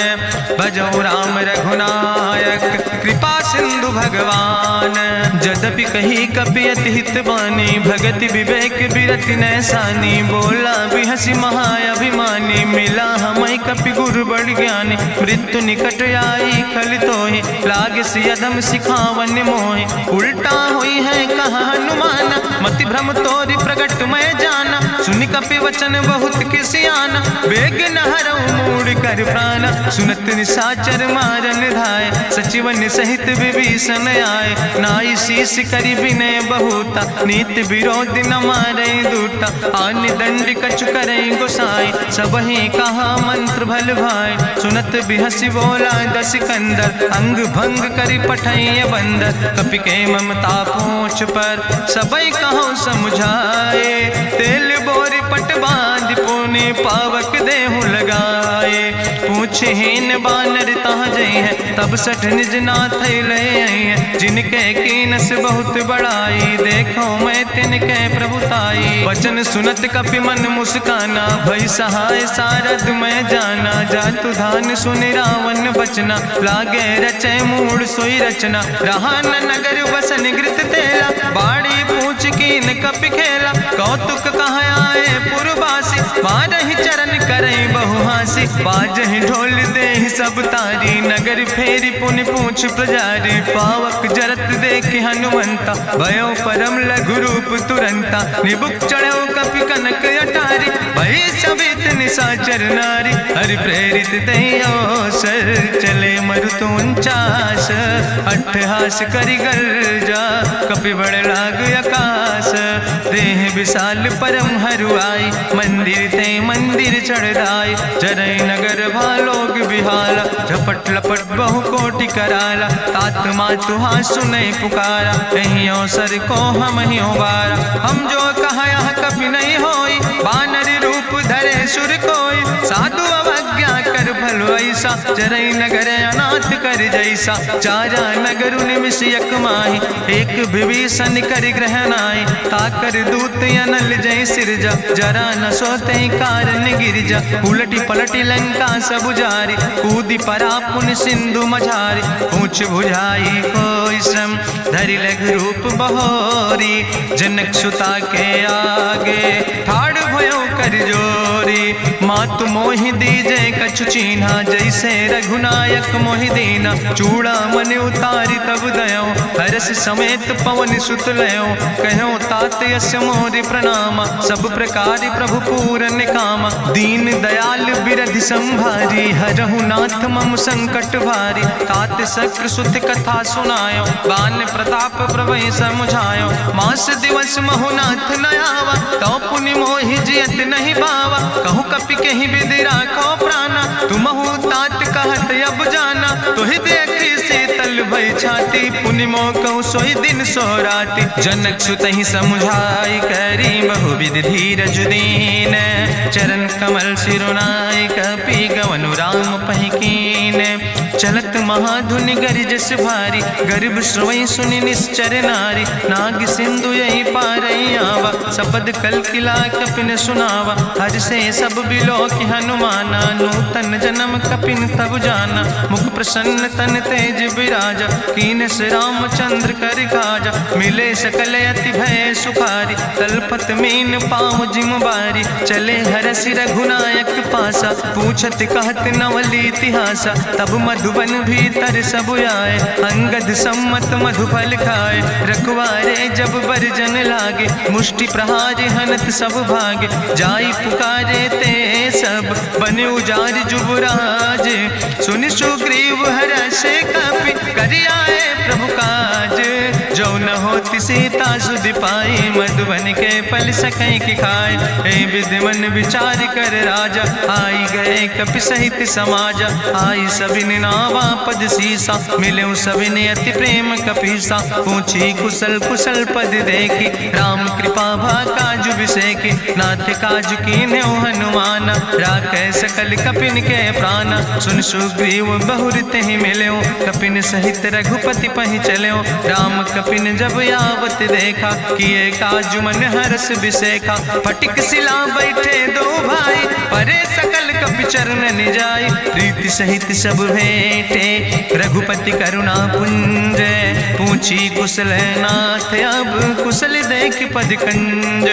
भजौ राम रघुनायक, कृपा सिंधु भगवान। जदपि कही कपि अति हित बानी, भगति विवेक बिरति नैसानी। बोला बिहसि महाअभिमानी, मिला हमय कपि गुरु बड़ ज्ञानी। मृत्यु निकट आई खल तोहि, लागे सियदम सिखावन मोहि। उल्टा हुई है कहा हनुमान, मति भ्रम तोरि प्रगट मैं जाना। सुनि कपि वचन बहुत किसियाना, बेग न हरऊ मूढ़ कर प्राण। सुनत निशाचर मारन धाय, सचिवन सहित विभीषण आए। नाई शीस करि विनय बहुता, नीति विरोध न मारै दूता। आन दंड कछु करै गोसाई, सबहि कहा मंत्र भल भाई। सुनत बिहसि बोला दस कंदर, अंग भंग करि पठैय बंदर। कपि के ममता पूछ पर, सबई कहो समुझाए। तेल बोरी पट बांध पुनि, पावक देहु लगाए। पूछहीन बानर तहाँ जई है, तब सठ निज नाथ ले आई है। जिनके कीनस बहुत बड़ाई, देखो मैं तिनके प्रभुताई। वचन सुनत कपि मन मुस्काना, भई सहाय सारद मैं जाना। जातु धान सुनि रावण बचना, लागे रचय मूढ़ सोई रचना। रहा न नगर बसन घृत तेला, बाड़ी पूछ कीन कपि खेला। कौतुक कहाँ आए पुरवासी, मारहि चरण करई बहुहासी। बाजहि ढोल देहि सब तारी, नगर फेरी पुनि पूछ पुजारी। पावक जरत देखि हनुमंता, भयो परम लघु रूप तुरंता। निबुक चढ़ो कपि कनक अटारी, भई सवित निशाचर नारी। हरि प्रेरित तहि अवसर, चले मरुत 49। अट्ठहास करि गर्जा, कपि बड़ लाग आकाश। देह विशाल परम हरुआई, मंदिर ते मंदिर चढ़ाई। जरै नगर भालोग बिहाला, झपट लपट बहु कोटि कराला। तात मातुहा सुनै पुकारा, कहीं अवसर को हम ही बारा। हम जो कहा यह कभी नहीं होई, बानर रूप धरे सुर कोई। साधु अवज्ञा कर भल ऐसा, जरै नगर अनाथ कर जैसा। चारा नगर निमिष यक माही, एक विभीषण कर ग्रह नाई। ताकर दूत अनल जय सिरजा, जरा न सोते कारण गिरजा। उलटी पलटी लंका सब जारी, कूदी परा पुन सिंधु मझारी। पूछ बुझाई कोई श्रम, धरि लघु रूप बहोरी। जनक सुता के आगे, ठाड़ भयो कर जोरी। मातु मोहि दीजे कछु चीन्हा, जैसे रघुनायक मोहि दीना। चूड़ा मन उतारी तब दयो, हरस समेत पवन सुत लयो। कहो तात यस मोरि प्रणामा, सब प्रकार प्रभु पूरन कामा। दीन दयाल बिरधि संभारी, हरहु नाथ मम संकट भारी। तात शक्र सुत कथा सुनायो, बान प्रताप प्रभय समुझायो। मास दिवस महु नाथ न आवा, तो पुनि मोहि जियत नहीं बावा। कहु कपि कहि विधि राखो प्राणा, तुमहु तात कहत अब जाना। तुहि देखी शीतल भई छाती, पुनि मोह कहु सोई दिन सोराती। जनक सुतहि समुझाई, करी बहु विधि धीरज दीन। चरण कमल सिरुनाई, कपि गवनु राम पहि कीन। चलत महाधुनि गरिजस भारी, गर्भ श्रोई सुनि निश्चर नारी। नाग सिंधु यही पारई आवा, सबद कल किला कपिन सुनावा। हर से सब बिलो कि हनुमाना, नूतन जन्म कपिन तब जाना। मुख प्रसन्न तन तेज विराजा, कीनस रामचंद्र कर काजा। मिले सकल अति भय सुखारी, तलपत मीन पाँव जिम बारी। चले हरस रघुनायक पासा, पूछत कहत नवल इतिहासा। तब मधुबन भीतर सब आए, अंगद सम्मत मधुफल खाए। रखवारे जब बरजन लागे, मुष्टि प्रहार हनत सब भागे। जाई पुकारे ते सब, बने उजार जुबराज। सुनि सुग्रीव हरषे कपि, करि आए प्रभु काज। न होती सीता सुध पाई, मधुबन के फल सकै की खाए। हे विधि मन विचार कर राजा, आई गए कपि सहित समाजा। आई सबिन नावा पद सीसा, मिले सबिन अति प्रेम कपीसा। पूछी कुशल कुशल पद देखी, राम कृपा भा काजु बिसेकी। नाथ काजु कीन्हे हनुमान, राखे सकल कपिन के प्राण। सुन सुग्रीव बहुर तेहि मिल्यो, कपिन सहित रघुपति पहि चल्यो। राम कपिन जब यावत देखा, किए काजु मन हरस बिसेखा। फटिक सिला बैठे दो भाई, परे सकल कपि चरण निजाई। प्रीति सहित सब भेंटे, रघुपति करुणा पुंज। पूछी कुशल नाथ, अब कुशल देख पद कंज।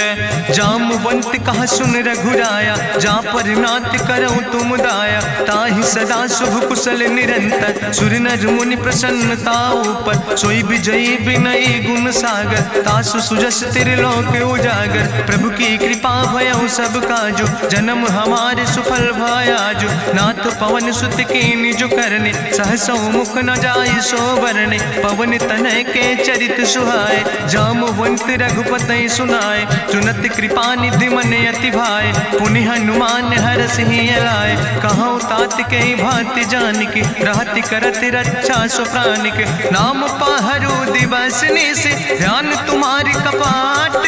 जामवंत कहा सुन रघुराया, जा पर नाथ करऊँ तुम दाया। ताहि सदा शुभ कुशल निरंतर, सुर नर मुनि प्रसन्नता ऊपर। सोई विजयी विनयी गुण सागर, तासु सुजस त्रिलोक उजागर। प्रभु की कृपा भयउ सब काजु, जन्म हमारे सुफल भयाजु। नाथ पवन सुत की निज करने, सहसौ मुख न जाय सो बरने। पवन तनय के चरित सुहाए, जामवंत रघुपति सुनाए। चुनत कृपा निधि मन अति भाए, पुनि हनुमान हरस ही लाए। कहूँ तात के भांति जानिके, रहति करत रक्षा सो प्राणिक। नाम पाहरु दिवस निस, ध्यान तुम्हारी कपाट।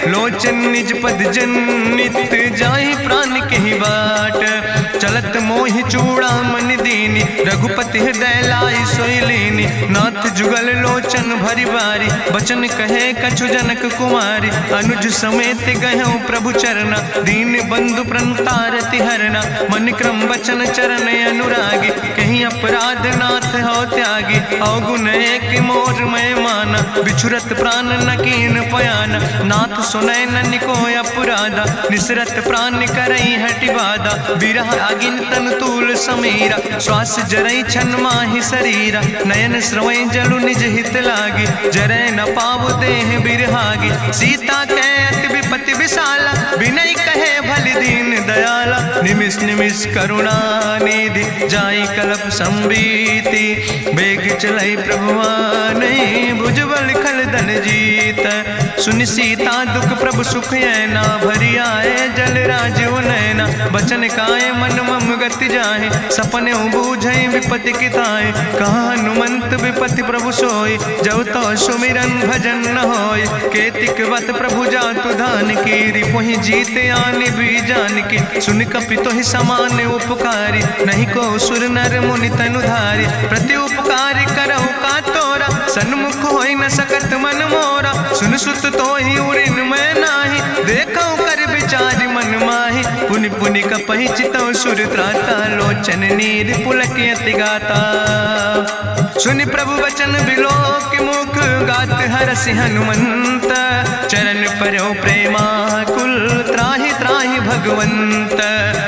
लोचन निज पद जनित, जाहि प्राण के ही बाट। चलत मोहि चूड़ामणि दीनी, रघुपति हृदय लाई सोई लीनी। नाथ जुगल लोचन भरि बारी, बचन कहे कछु जनक कुमारी। अनुज समेत गहु प्रभु चरना, दीन बंधु प्रणतारति हरना। मन क्रम बचन चरण अनुरागी, कहीं अपराध नाथ हो त्यागी। अवगुण एक मोर मैं माना, बिछुरत प्राण न कीन पयाना। नाथ सुनय नन को अपराधा, निसरत प्राण करई हटि बाधा। बिरह आगिन तन तूल समीरा, श्वास जरई छन माहि शरीरा। नयन श्रवै जलु निज हित लागी, जरै न पाव देह बिरहागी। सीता के अति विपति विशाला, विनय कहे भलि दीन दयाला। निमिष निमिष करुणा निधि, जाई कलप संबीति। बेग चलई प्रभुवानै, भुजबल खल धन जीत। सुनि सीता दुख प्रभु सुख ऐना, भरि आए जल राजो नैना। बचन काए मन मम गति जाहे, सपने बूझै विपति किताए। कहा हनुमंत विपति प्रभु सोई, जब तो सुमिरन भजन न होय। केतिक वत प्रभु जातु धान की, रिपुहि जीत आनि भी जान की। सुन कपि तोहि समान उपकारी, नहीं को सुर नर मुनि तनुधारी। प्रति उपकार करहु का तोरा, सन्मुख होई न सकत मन मोरा। सुन सुत तोहि उरिन मैं नाही, देखौ कर विचारि मन माहि। पुनि पुनि कपहि चितौ सुर त्राता, लोचन नीर पुलक अति गाता। सुनि प्रभु वचन बिलोक मुख, गात हरसि हनुमंत। चरण पर्यो प्रेमाकुल, त्राहि त्राहि भगवंत।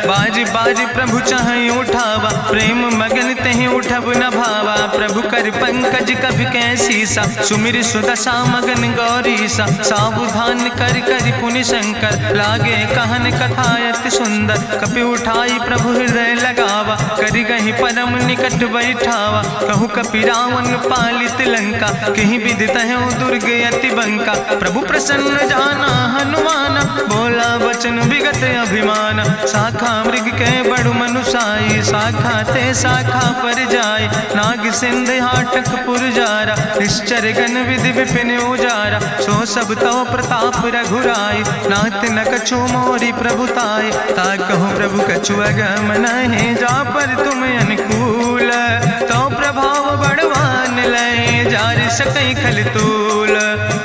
बाज बाज प्रभु चाहि उठावा, प्रेम मगन तेहि उठब न भावा। प्रभु कर पंकज कभि कैसीसा, सुमिर सुदशा मगन गौरीसा। सावधान कर कर पुनि शंकर, लागे कहन कथा अति सुंदर। कपि उठाई प्रभु हृदय लगावा, करि गहि परम निकट बैठावा। कहु कपि रावण पालित लंका, कहीं विधि तहु दुर्ग अति बंका। प्रभु प्रसन्न जाना हनुमाना, बोला वचन विगत अभिमान। शाखा मृग के बड़ु मनुसाई, शाखा ते शाखा पर जाय। नाग सिंध हाटक पुरजारा, निश्चर गण विधि विपिन उजारा। सो सब तव प्रताप रघुराई, नाथ न कछु मोरी प्रभुताई। ता कहूँ प्रभु कछु अगम नहीं, जा पर तुम अनुकूल। तो प्रभाव बड़वान लय, जार सकई खल तूल।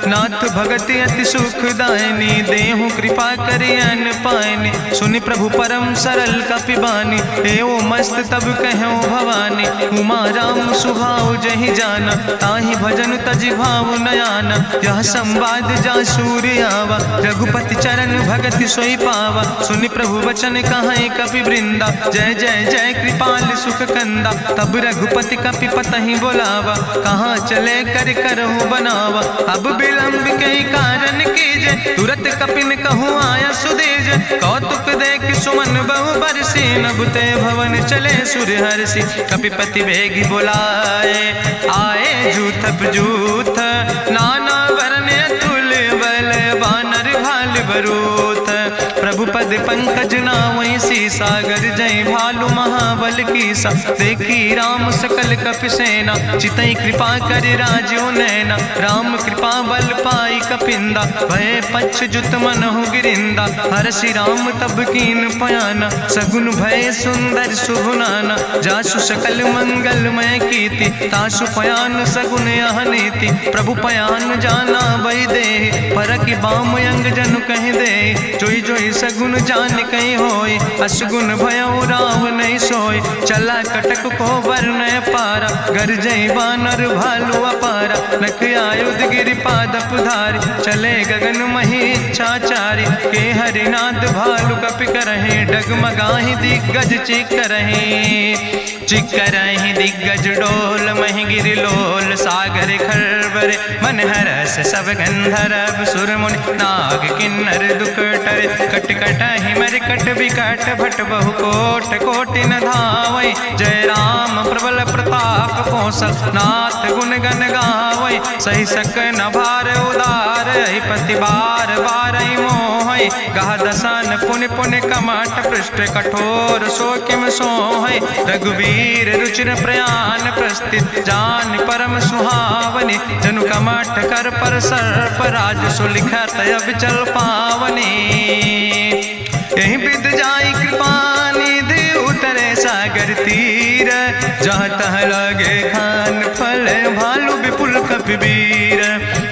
नाथ भगति अति सुखदायनी, देहु कृपा करि अन पायनी। सुनि प्रभु परम सरल कपिबानी, एवो मस्त तब कहूँ भवानी। उमा राम सुभाव जहि जाना, ताहि भजन तजि भाव नयाना। यह संवाद जा सूर्य आवा, रघुपति चरण भगति सोई पावा। सुनि प्रभु वचन कहाई कपि वृंदा, जय जय जय कृपाल सुख कंदा। तब रघुपति कपि पतहि बोलावा, कहाँ चले कर करहु बनावा। अब विलंब कई कारण कीजे, तुरत कपिन कहूँ आया सुदेज। कौतुक देख सुमन बहु बरसी, नभ ते भवन चले सुर हरसी। कपिपति वेगी बुलाए, आए जूथप जूथ, नाना रूथ। प्रभु पद पंकज नावै सीसा, गर्जै भालु महाबल कीसा। देखी राम सकल कपि सेना, चितई कृपा कर राजो नैना। राम कृपा बल पाई कपिंदा, भय पक्ष जुत मनहु गिरिंदा। हरषि राम तब कीन पयाना, सगुन भय सुंदर शुभ नाना। जासु सकल मंगलमय कीर्ति, तासु पयान सगुन यह नीति। प्रभु पयान जाना बई दे, परकि बाम अंग जन कह दे। जोई जोई सगुन जान कहीं होय, असगुन भयो राव नहीं सोय। चला कटक को वर्ण पारा, गर्जई बानर भालू अपारा। नख आयुध गिरि पादप धारी, चले गगन मही इच्छाचारी। के हरिनाद भालू कपि करहि, डगमगाहि दिग्गज चिक करहि। चिक करहि दिग्गज डोल, महि गिरि लोल सागर खरबर। मन हरस सब गंधर्व सुर मुनि, नाग किन्नर दुख टरे। कट कटहि मरकट विकट, भट बहु कोट कोटि न धावै। जय राम प्रबल प्रताप कौशल, नाथ गुण गण गावै। सही सक न भार उदार, पति बार बार मोहै। गह दसन पुन पुन कमठ, पृष्ठ कठोर सो किम सोहै। रघुवीर रुचिर प्रयाण प्रस्थित, जान परम सुहावनी। जनु कमठ कर पर सर्प, राज सुलिखत अविचल पावनी। यही विद जाई कृपा निधि, उतरे सागर तीर। जहाँ तह लगे खान फल, भालू विपुल कपिवीर।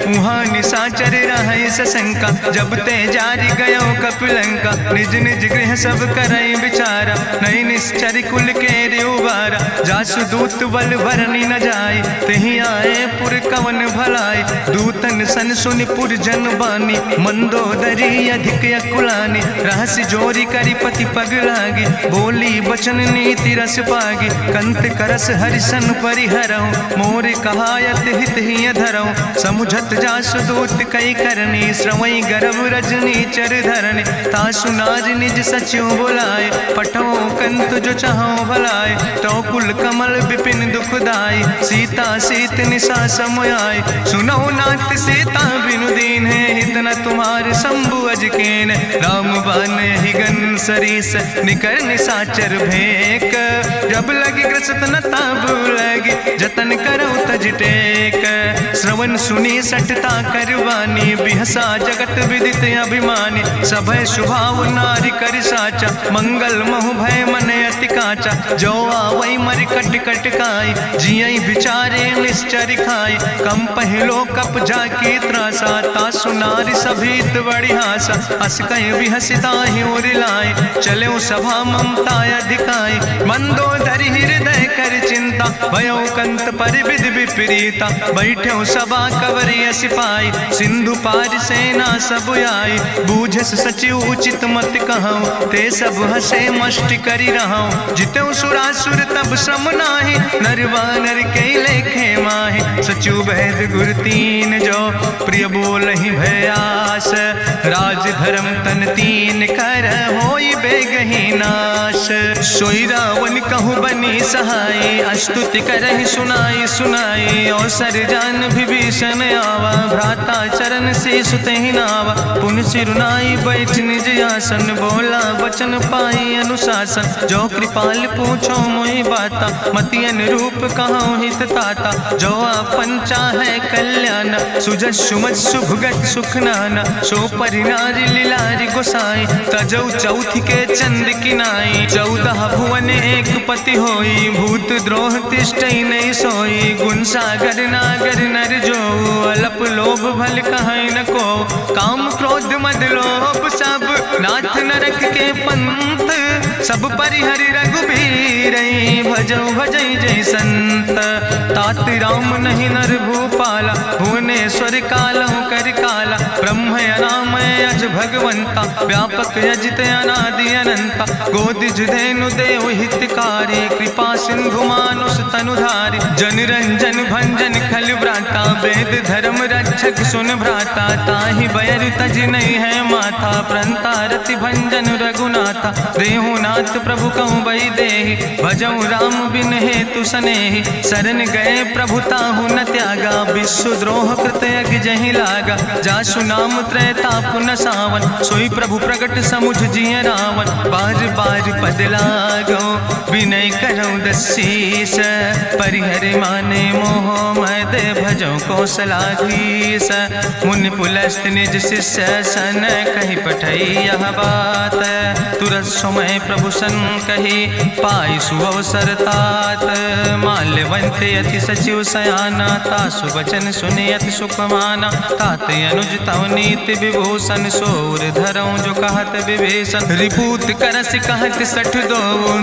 वहाँ निशाचर रहे सशंका, जब ते जारी गयो कपिलंका। निज निज गृह सब करई विचारा, नहीं निश्चर कुल के उबारा। जासु दूत बल भरनी न जाय, तेहि आए पुर कवन भलाई। दूतन सन सुनि पुर जन बानी, मंदोदरी अधिक अकुलानी। रहस्य जोरी करी पति पग लागी, बोली बचन नीति रस पागी। कंत करस हरिसन परिहरऊँ, मोर कहायत हित ही धरऊँ। समुझत जासु दूत कई करनी, श्रवई गर्भ रजनी चर धरनी। तासु नार निज सचिव बुलाए, पठो कंत जो चाहो भलाए। तो कुल कमल विपिन दुखदाई, सीता सीत निशा समयाय। सुनो नाथ सीता बिनु दीन है, हित न तुम्हारे शंभु अजकेन। राम बान ही गन सरीस, निकर निशाचर भेक। जब लगी ग्रसत न ताब लगी, जतन करो तज टेक। श्रवण सुनी सटता करवानी, बिहसा जगत विदित अभिमानी। सभय स्वभाव नारी कर साचा, मंगल महु भय मन अति काचा। जो आवै मर कट कट खाई, जियई विचारे निश्चर खाई। कम पहलो कप जाकी त्रासा, तासु नारी सभीत बड़ी हासा। अस कह विहसिता ही उरिलाए, चले सभा ममता अधिकाई। मंदोदरी हृदय कर चिंता, भयो कंत पर विध विपरीता। बैठे सभा कवरिय सिपाही, सिंधु पार सेना सब आई। बूझस सचिव उचित मत कहूँ, ते सब हसे मष्ट करी रहूँ। जितऊ सुरासुर तब श्रम नाही, नर वानर के लेखे माहि। सचिव भेद गुर तीन जो, प्रिय बोल ही भयास। राज धर्म तन तीन कर, होई बेगही नाश। सोई रावण कहूँ बनी सहाय, अस्तुति करहि सुनाई सुनाई। अवसर जान विभीषण आवा, भ्राता चरण से सुतहि नावा। पुन सिरुनाई बैठ निज आसन, बोला वचन पाई अनुशासन। जो कृपाल पूछो मोहि बाता, मति अनुरूप कहूँ हित ताता। जो आपन चाहे कल्याण, सुजस सुमत सुभगत सुख नाना। सो परिनारी लीलारी गोसाई, तजौ चौथ के चंद किनाई। 14 भुवन एक पति होई, भूत द्रोह तिष्ठई नहीं सोई। गुण सागर नागर नर जो, अलप लोभ भल कहीं न को। काम क्रोध मद लोभ सब, नाथ नरक के पंथ। सब परिहरि रघुबीर, भजौ भजै जय संत। तात राम नहीं नर भूपाला, भुवनेश्वर कालहु कर काला। ब्रह्म अनामय अज भगवंता, व्यापक अजित अनादि अनंता। गोदिज धेनु देव हितकारी, कृपा सिंधु मानुष तनुधारी। जन रंजन भंजन खल व्राता, वेद धर्म रक्षक सुन भ्राता। ताहि बैर तज नहीं है माथा, प्रंता रति भंजन रघुनाथा। देहु नाथ प्रभु कहूँ बई देहि, भजऊ राम बिन हेतु सनेहि। शरण गए प्रभु ताहु न त्यागा, विश्व द्रोह कृत यज्ञ जहि लागा। जासु नाम त्रैताप न सावन, सोई प्रभु प्रगट समुझ जिय रावण। बार बार पद लागो विनय करौ दसीस, परिहर माने मोह मद भजो कौशलाधीश। मुनि पुलस्त निज शिष्य सन कहि पठई यह बात, तुरत समय प्रभु सन कही पाई सुअवसर तात। माल्यवंत अति सचिव सयाना, तासु वचन सुने अति सुख माना। तात अनुज तव नीति विभूषण, सोर धरऊं जो कहत विभीषण। रिपूत करस कहत सठ दो,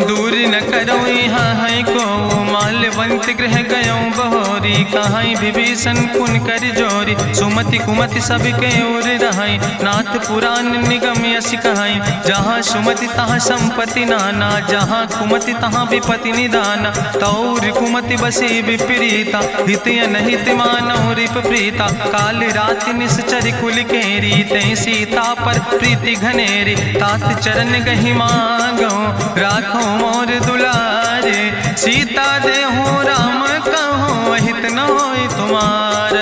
दूर न करऊं यहाँ है को। माल्यवंत गृह गयऊं बहोरी, कहाई विभीषण पुन कर जोरी। सुमति कुमति सबके ओर रहाई, नाथ पुराण निगम यश कहाई। जहाँ सुमति तहाँ संपत्ति नाना, जहाँ कुमति तहाँ विपत्ति निदाना। तौर कुमति बसी विपरीता, हित अनहित मानव रिप प्रीता। काल राति निश्चर कुल केरी, तै सीता पर प्रीति घनेरी। तात चरण गहि मांगो, राखो मोर दुलारे। सीता देहु राम कहो, अहित न होय तुम्हार।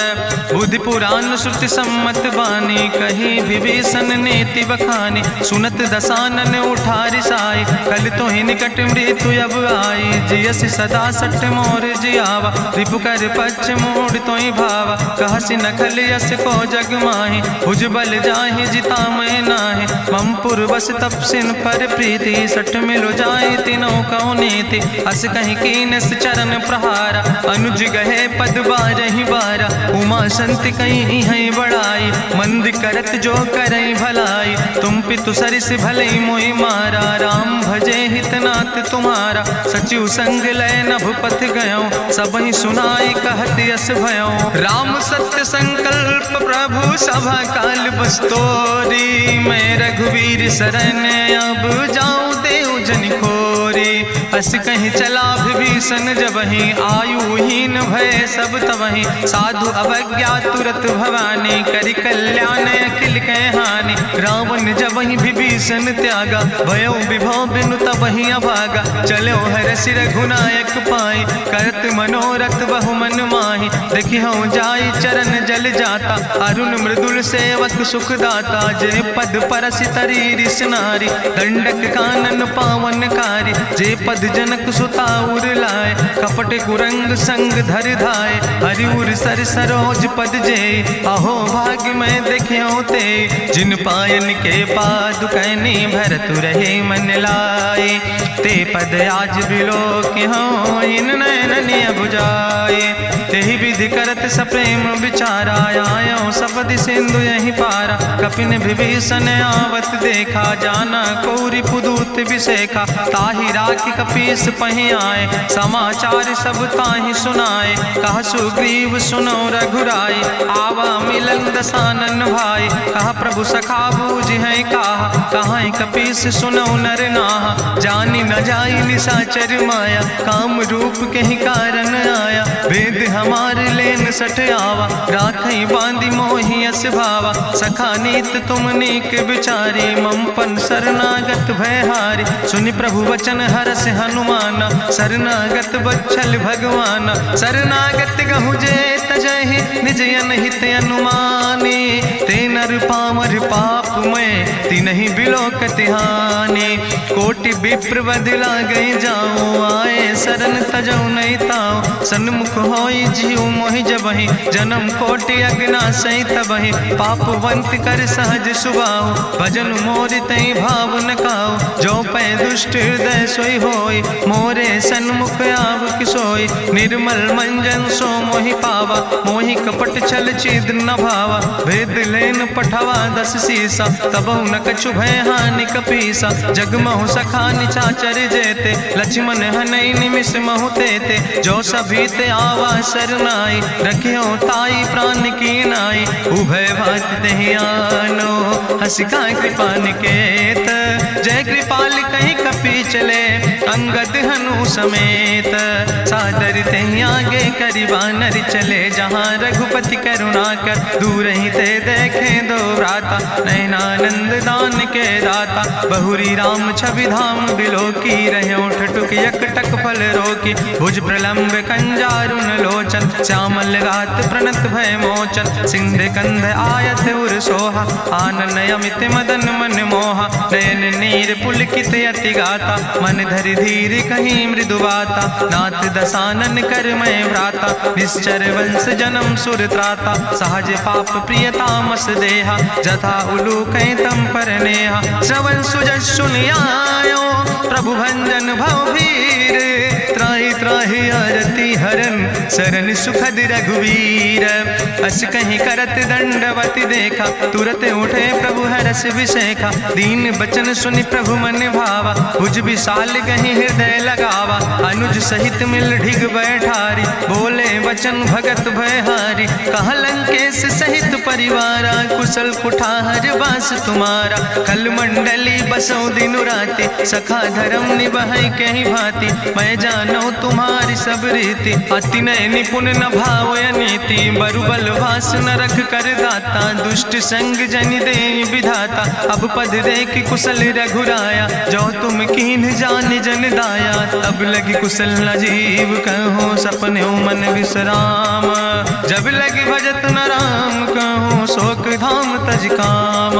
बुद्धि पुराण श्रुति सम्मत बानी, कही विभीषण नीति बखानी। सुनत दसानन उठारि साई, कल तो ही निकट मृत्यु अब आई। जियसि सदा सठ मोर जियावा, रिपु कर पक्ष मोड़ तो ही भावा। कहसि नखल यस को जग माहि, भुज बल जाहि जिता मैं नाहि। ममपुर बस तपसिन पर प्रीति, सठ मिलो जाए तीनों कौ नीति। अस कहीं कीनस चरण प्रहारा, अनुज गहे पद बारहि बारा। उमा संत कहीं है बड़ाई, मंद करत जो करई भलाई। तुम पितु सरिस भले मोहि मारा, राम भजे हितनाथ तुम्हारा। सचिव संग लय नभ पथ गयो, सबहि सुनाई कहत यस भयो। राम सत्य संकल्प प्रभु सभा काल बस्तोरी। मैं रघुवीर शरण अब जाऊं देव जन खोरी। अस कहीं चला विभीषण जबहि, आयुहीन भय सब तबहि। साधु अवज्ञा तुरत भवानी, करि कल्याण अखिल कै हानि। रावण जबहि विभीषण त्यागा, भयो विभव बिनु तबहि अभागा। चलो हरषि रघुनायक पाई, करत मनोरथ बहु मन माहि। देखिहु जाई चरण जल जाता, अरुण मृदुल सेवक सुख दाता। जे पद परसि तरी रिस नारी, दंडक कानन पावन कारी। जे पद जनक सुता उर लाए, कपट कुरंग संग धर धाय। हरिउर सर सरोज पद जे, अहो भाग्य मैं देखियो ते। जिन पायन के पादुकैनी, भरत रहे मन लाए। ते पद आज बिलोक हो, इन नयन बुझाए। तेहि विधि करत सप्रेम विचारा, आयो सपदि सिंधु यही पारा। कपिन विभीषण आवत देखा, जाना कौरि पुदूत विशेखा। ताहि राखि कपीस पहि आए, समाचार सब ताहि सुनाए। कह सुग्रीव सुनो रघुराई, आवा मिलन दसानन भाई। कहा प्रभु सखा बूझ है कहा, कहाँ कपीस सुनो नर नाहा। जानी न जाई निशाचर माया, काम रूप के ही कारण आया। वेद हमार लेन सठ आवा, राखई बांधी मोहि अस भावा। सखा नीत तुम नीक विचारी, ममपन शरणागत भयहारी। सुनि प्रभु वचन हरस हनुमाना, शरणागत बच्छल भगवाना। शरणागत गहु जे तजहि, निज अनहित अनुमानी। ते नर पामर पाप में, तिनहि बिलोकत हानि। कोटि विप्र बदला गई जाऊं, आए शरण तजौ नहीं ताऊं। सन्मुख होई जीव मोहि जबहि, जन्म कोटि अग्ना सही तबहि। पापवंत कर सहज सुभाऊ, भजन मोरि तई भाव न काऊ। जो पै दुष्ट हृदय सोई होई, मोरे सन्मुख आव किसोई। निर्मल मंजन सो मोहि पावा, मोहि कपट छल छिद्र न भावा। भेद लेन पठवा दस सीसा, तबहु न कछु भय हानि कपीसा। जगमहु सखा निचाचर जेते, लक्ष्मण हनई निमिष महु तेते। जो सभी ते आवा सरनाई, रखियो ताई प्राण की नाई। उभय भात तेहि आनो, हसिका कृपा निकेत। जय कृपाल कहीं कपी चले, अंगद हनु प्रभु समेत। सादर तहीं आगे करी बानर चले, जहाँ रघुपति करुणा कर दूर ही ते देखे दो व्राता। नयनानंद दान के दाता, बहुरी राम छवि धाम बिलो की रहे ठटुक यकटक फल रोकी। भुज प्रलंब कंजारुन लोचन, श्यामल गात प्रणत भय मोचन। सिंध कंध आयत उर सोहा, आनन अमित मदन मन मोहा। नयन नीर पुलकित अति गाता, मन धरि धीर कहीं मृदु बाता। नाथ दसानन कर मैं व्राता, निश्चर वंश जन्म सुर त्राता। सहज पाप प्रियतामस देहा, जथा उलूक तम पर नेहा। श्रवण सुजस सुनियायो, प्रभु भंजन भवभीर। त्राहि त्राहि आरती हरन, शरण सुखद रघुवीर। अस कहीं करत दंडवत देखा, तुरत उठे प्रभु हरस विशेखा। दीन बचन सुनि प्रभु मन भावा, भुज विशाल कहीं हृदय लगावा। अनुज सहित मिल ढिग बैठारी, बोले वचन भगत भयहारी। कहाँ लंकेश सहित परिवारा, कुशल कुठार बास तुम्हारा। कल मंडली बसो दिनु राति, सखा धर्म निभाई कहीं भांति। मैं जानो तुम्हारी सब रीति, अति नय निपुण न भाव नीति। बरुबल वास न रख कर दाता, दुष्ट संग जन दे विधाता। अब पद देख कुशल रघुराया, जो तुम कीन जान जन दाया। तब लगी कुशल न जीव कहो, सपने मन विश्राम। जब लगी भजत न राम कहो, शोक धाम तज काम।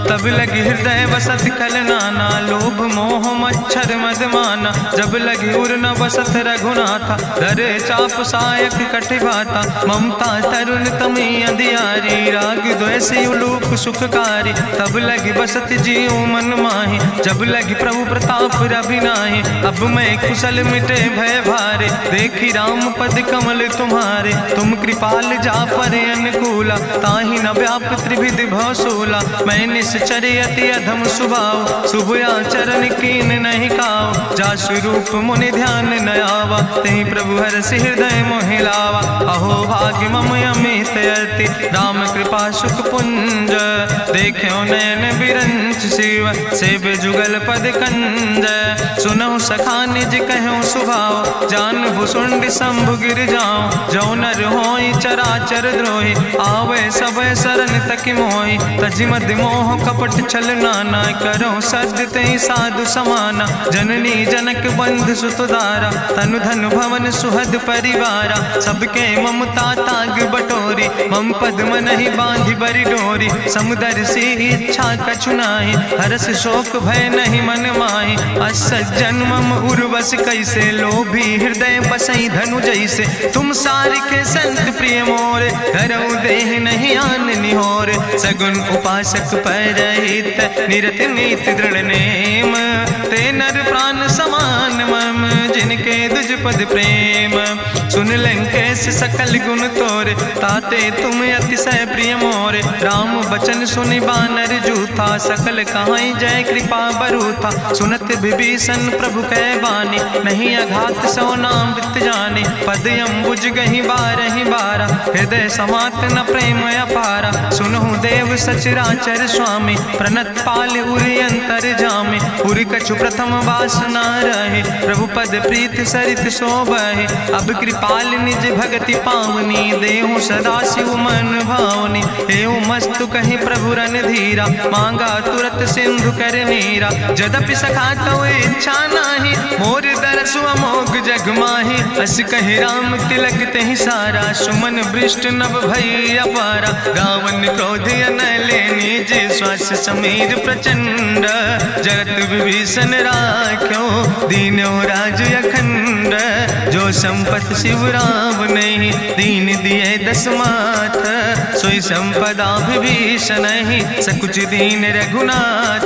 तब लगी हृदय बसत खल नाना, लोभ मोह मच्छर मद माना। जब लगी उर न बसत रघुनाथा, दर चाप सायक कटिभाता। ममता तरुण तमी अंधियारी, राग द्वेषी उलूक सुखकारी। तब लगी बसत जीव मन माही, जब लगी प्रभु प्रताप रवि नाही। अब मैं कुशल मिटे भय भारे, देखी राम पद कमल तुम्हारे। तुम कृपाल जा पर अनुकूला, ताहि न व्याप त्रिविध भवसूला। मैं निश्चर अति अधम स्वभाव, शुभ आचरण कीन नहीं काव। जा स्वरूप मुनि ध्यान न आवा, तेहि प्रभु हरषि हृदय मोहि लावा। अहो भाग्य मम अमित अति, राम कृपा सुख पुंज। देखो नयन बिरंच शिव, सेव जुगल पद कंज। सुनहु सखा निज कहूँ सुभाव, जान भुसुंड शंभु गिर जाऊं। जो नर होई चराचर द्रोही, आवे सब शरण तक मोहि। तज मद मोह कपट छल नाना, करो सद्य तेहि साधु समाना। जननी जनक बंधु सुतदारा, तनु धन भवन सुहद परिवारा। सबके ममता ताग बटोरी, मम पद मन ही बांधि बरी डोरी। समुदर सी इच्छा कछु नाही, हरस शोक भय नहीं मन माही। असज्जन मम उर्वश कैसे, लोभी हृदय बसई धनु जैसे। तुम सारिके संत प्रिय मोरे, धरऊ देह नहीं आन निहोर। सगुन उपासक परहित, निरत नीति दृढ़ नेम। ते नर प्राण समान मम, जिनके दुज पद प्रेम। सुन लंकेश सकल गुण तोरे, ताते तुम अतिशय प्रिय मोरे। राम बचन सुनि बानर जूथा, सकल कहाई जय कृपा बरूथा। सुनत विभीषण प्रभु कै बानी, नहीं अघात सो नाम वृत जानी। पद अम्बुज गहि बारहि बारा, हृदय समात न प्रेम अपारा। सुनहु देव सचराचर स्वामी, प्रणत पाल उरि अंतर जामी। उरि कछु प्रथम वासना रहे, प्रभु पद प्रीत सरित शोभहि। अब कृपाल निज भगति पावनी, देहु सदा शिव मन भावनी। एवं मस्तु कहि प्रभु रन धीरा, मांगा तुरत सिंधु कर नीरा। जदपि सखा तो इच्छा नाही, मोर दरसु अमोघ जग माही। अस कहि राम तिलक तेहि सारा, सुमन वृष्ट नभ भई अपारा। रावण क्रोध अनले निज, श्वास समीर प्रचंड। जगत विभीषण राख्यो, दीनो राज अखंड। जो संपत शिव राम नहीं, दीन दिए दस माथ। सोई संपदा विभीषण ही, सकुच दीन रघुनाथ।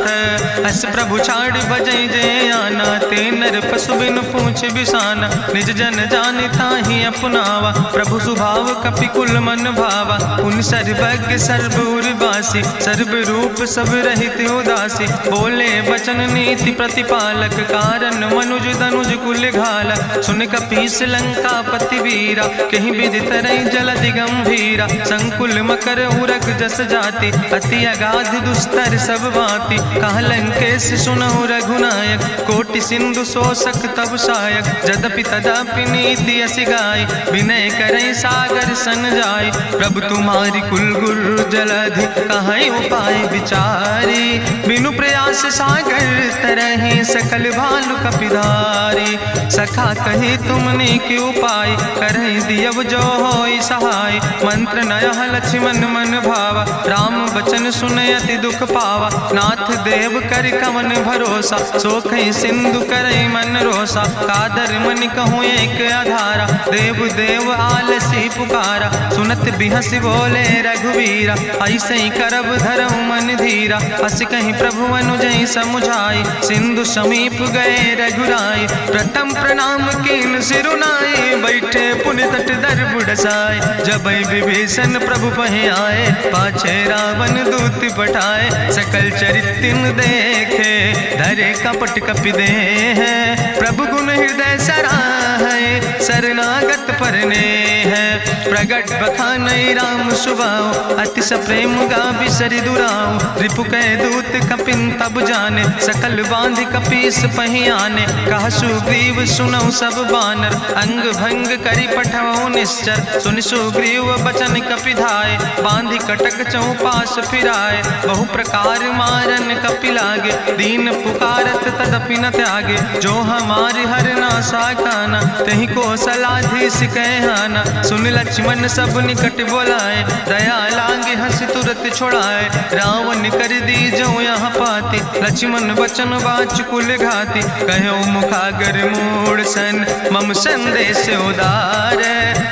अस प्रभु छाड़ बजै जय आना, ते नर पशु बिन पूछ बिसाना। निज जन जान ताहि अपनावा, प्रभु स्वभाव कपि कुल मन भावा। पुन सर्वज्ञ सर्व उर्वासी, सर्व रूप सब रहित उदासी। बोले वचन नीति प्रतिपालक, कारण मनुज दनुज कुल घाला। सुन कपीस लंका पति वीरा, कहीं विधि तरई जलधि गंभीरा। संकुल मकर उरग जस जाति, अति अगाध दुस्तर सब भांति। कहा लंकेश सुनहु रघुनायक, कोटि सिंधु शोषक तब सायक, जदपि तदपि नीति असि गाय, विनय करें सागर सन जाय। प्रभु तुम्हारी कुल गुरु जलधि, कहीं उपाय विचारी, बिनु प्रयास सागर तरहि, सकल भालु कपिधारी। सखा कही तुमने के उपाय, करहि दियव जो होई सहाय। मंत्र नयह लक्ष्मण मन भावा, राम बचन सुनय अति दुख पावा। नाथ देव कर कवन भरोसा, सोखई सिंधु करई मन रोसा। कादर मन कहूँ एक आधारा, देव देव आलसी पुकारा। सुनत बिहस बोले रघुवीरा, ऐसे ही करब धरऊ मन धीरा। हस कहीं प्रभु अनुजय समुझाई, सिंधु समीप गए रघुराई। प्रथम प्रणाम कीन सिरुनाई, बैठे पुनि तट दर बुढ़साए। जब विभीषण प्रभु पहे आए, पाछे रावण दूत पठाए। सकल चरित्र देखे, धरे कपट कपि दे है। प्रभु गुण हृदय सराहै, शरणागत परने है। प्रगट बखानई राम सुभाऊ, अति सप्रेम गावि सरि दुराऊ। रिपु कह दूत कपिन तब जाने, सकल बांध कपीस पहि आने। कह सुग्रीव सुनऊ सब बानर, अंग भंग करि पठवऊ निश्चर। सुनि सुग्रीव बचन कपिधाय, बांधि कटक चौपास फिराए। बहु प्रकार मारन कपि लागे, दीन पुकारत तदपि न त्यागे। जो हमारि हर नासा काना, तहि को सलाधीस कहना। सुन लक्ष्मण सब निकट बोलाए, दया लागे हंस तुरत छोड़ाए। रावण कर दी जो यहाँ पाती, लक्ष्मण बचन बाच कुल घाती। कहो मुखागर मूड सन, मम संदेश उदार।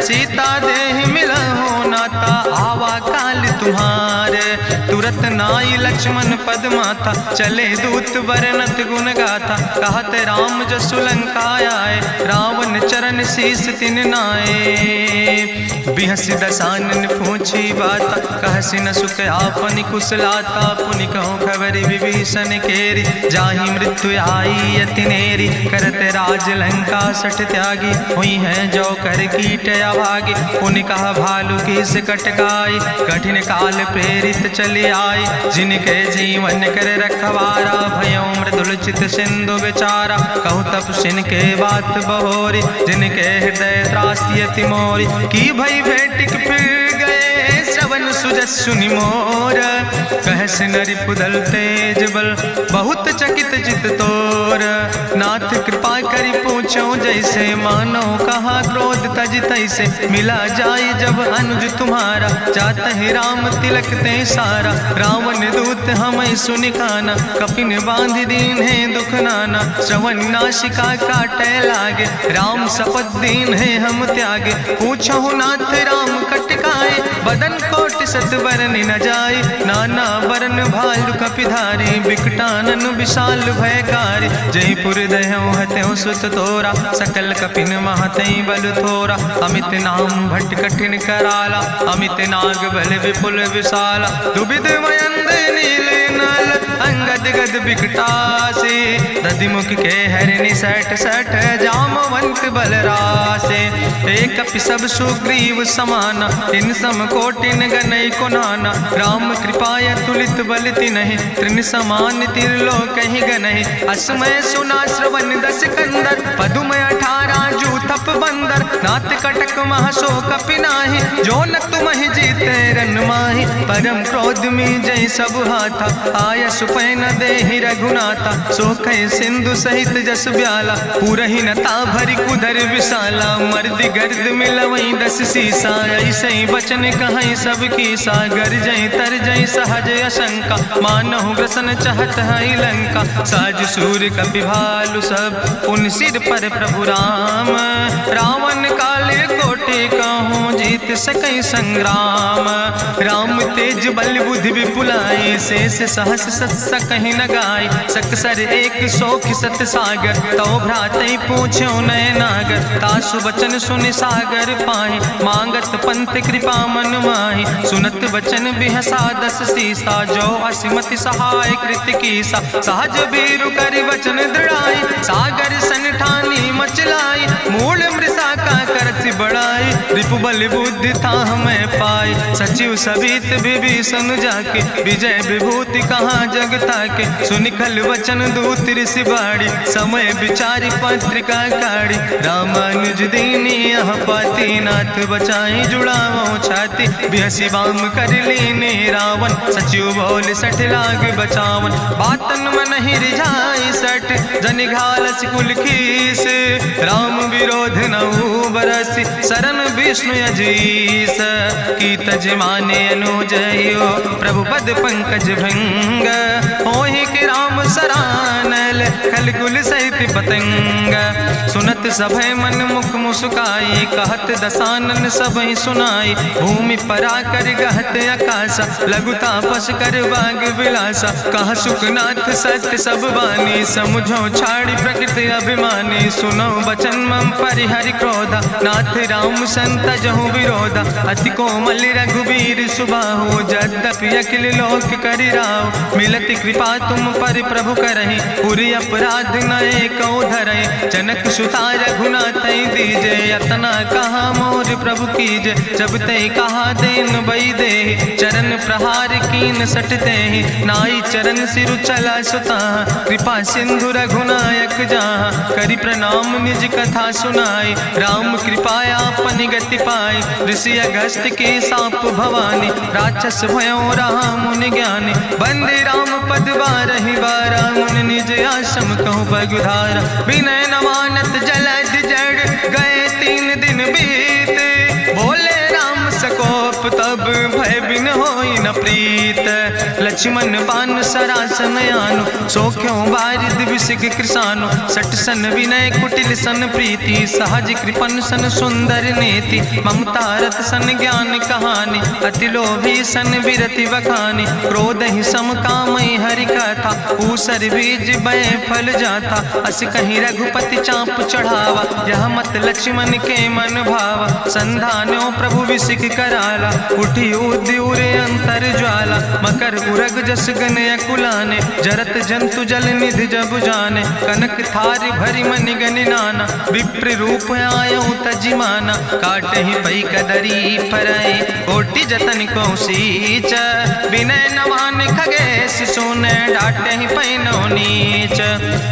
सीता देह मिला हो नाता, आवा काल तुम्हारे। तुरत नाई लक्ष्मण पद माथा, चले दूत वर्णत गुण गाथा। कहत राम जसु लंका आए, रावण चरण शीस तिन नाए। बिहस दसानन पूछी बाता, कहसि न सुख आपन कुशलाता। पुनि कहूँ खबर विभीषण केरी, जाहि मृत्यु आई अति नेरी। करत राज लंका सठ त्यागी, हुई है जो कर कीट अभागी। पुनि कहा भालू किस कटकाई, कठिन काल प्रेरित चली आई। जिनके जीवन कर रखवारा, भयो मृदुल चित सिंधु विचारा। कहूँ तपसिन के बात बहोरी, जिनके हृदय त्रासी अति मोरी। की भई भेटिक फिर गए, श्रवण सुजस सुनि मोर। कहस नरि पुदल तेज बल, बहुत चकित चित तोर। नाथ कृपा करि पूछो जैसे, मानो कहा क्रोध तज तैसे। मिला जाय जब अनुज तुम्हारा, जात है राम तिलक ते सारा। रावण दूत हमें सुनि काना, कपिन बांध दीन है दुख नाना। श्रवण नासिका काटे लागे, राम शपथ दीन है हम त्यागे। पूछो नाथ राम कटकाए, बदन कोटि सत बरन न जाए। नाना बरन भालु कपिधारी, बिकटानन विशाल भयकारी। जयपुर दह्यों हत्यों सुत तोरा, सकल कपिन महतई बल थोरा। अमित नाम भट्ट कठिन कराला, अमित नाग बल विपुल विशाला। दुबिध मयंद नील नल, अंगद गद बिकटासे। दधिमुख के हरिणि सठ सठ, जामवंत बलरासे। एक कपि सब सुग्रीव समाना, इन सम कोटिन गनई को नाना। राम कृपाय तुलित बल तिनहि, त्रिन समान तिरलोक ही गनहि। असमय सुना श्रवण दस कंदर, पदुम 18 जूथप बंदर। नाथ कटक महसो कपि नाही, जो न तुमहि जीते रन माही। परम क्रोध में जय सब हाथा, आय सुपै न देहि रघुनाथा। सोखै सिंधु सहित जस ब्याला, पूरहि न ता भरि कुधर विशाला। मर्द गर्द मिलवई 10 सीसा, ऐसे बचन कहई सब कीसा। गर जय तर जय सहज अशंका, मानहु ग्रसन चाहत है लंका। साज सूर कपि भालु सब, पुन सिर पर प्रभु राम। रावण काले कोटि कहूँ, जीत सकई संग्राम। राम तेज बल बुद्धि विपुलाई, शेष सहस सत्स कहीं न गाय। सकसर 100 सत सागर, तो भ्रातई पूछो नय नागर। तासु बचन सुनि सागर पाहि, मांगत पंथ कृपा मन माहि। सुनत बचन बिहसा 10 सीसा, जो असिमति सहाय कृत कीसा। सहज बीरु करि वचन दृढ़ाई, सागर सन ठानी मचलाई। मूल मृषा का करसि बड़ाई, रिपु बल बुद्धि था हमें पाई, सचिव सबित विभीषण जाके, विजय विभूति कहाँ जग ताके। सुनि खल वचन दूत ऋषि बाड़ी, समय विचारी पत्रिका काढ़ी। रामानुज दीनी यह पाती, नाथ बचाई जुड़ावो छाती। बिहसी बाम कर लीने रावण, सचिव बोल सठ लाग बचावन। बातन मन ही रिझाई सठ, जनि घालस कुल खीस। राम विरोध नऊ बरसी, शरण विष्णु अजीस। की तज माने अनुजयो, प्रभु पद पंकज भंग। होहि कि राम सरानल, खल कुल सहित पतंग। सुनत सभय मन मुख मुस्काई, कहत दसानन सबहि सुनाई। भूमि परा कर गहत आकाशा, लघु तापस कर बाग विलासा। कहा सुखनाथ सत्य सब बानी, समुझो छाड़ी प्रकृति अभिमानी। सुनो बचन मम परिहरि क्रोधा, नाथ राम संत जहु विरोधा। अति कोमल रघुबीर सुबाहु, यद्यपि अखिल लोक करि राव। मिलति कृपा तुम पर प्रभु करहि, पुरि अपराध नए कौ धरहि। जनक सुता रघुनाथ दीजे, यतना कहा मोर प्रभु कीजे। जब ते कहा देन बई दे, चरण प्रहार कीन सटते ही। नाई चरण सिरु चला सुता, कृपा सिंधु रघुनायक जहाँ। करि प्रणाम निज कथा सुनाई, राम कृपाया अपनी गति पाई। ऋषि अगस्त के साप भवानी, राक्षस भयो रहा मुनि ज्ञानी। बंदे राम पद बारहि बारा, मुनि निज आश्रम कहु पगुधारा। विनय न मानत जलद जड़, गए 3 दिन बीते। बोले राम सकोप तब, भय बिन होई न प्रीत। लक्ष्मण बान सरासन आनु, सोख्यो बारिद विसिक कृसानु। सठ सन विनय कुटिल सन प्रीति, सहज कृपन सन सुंदर नेति। ममता रत सन ज्ञान कहानी, अति लोभी सन विरति बखानी। क्रोध ही सम कामई हरि कथा, ऊसर बीज बय फल जाता। अस कहीं रघुपति चाप चढ़ावा, यह मत लक्ष्मण के मन भावा। संधान्यो प्रभु विसिक कराला, उठी उद्युरे अंतर ज्वाला। मकर उरग जस गन अकुलाने, जरत जंतु जल निधि जब जाने। कनक थारी भरी मनि गनि नाना, विप्र रूप आयो तजिमाना। काटहि पई कदरी फरई, कोटि जतन को सींच। विनय न माने खगेश सुने, डांटहि पई नो नीच।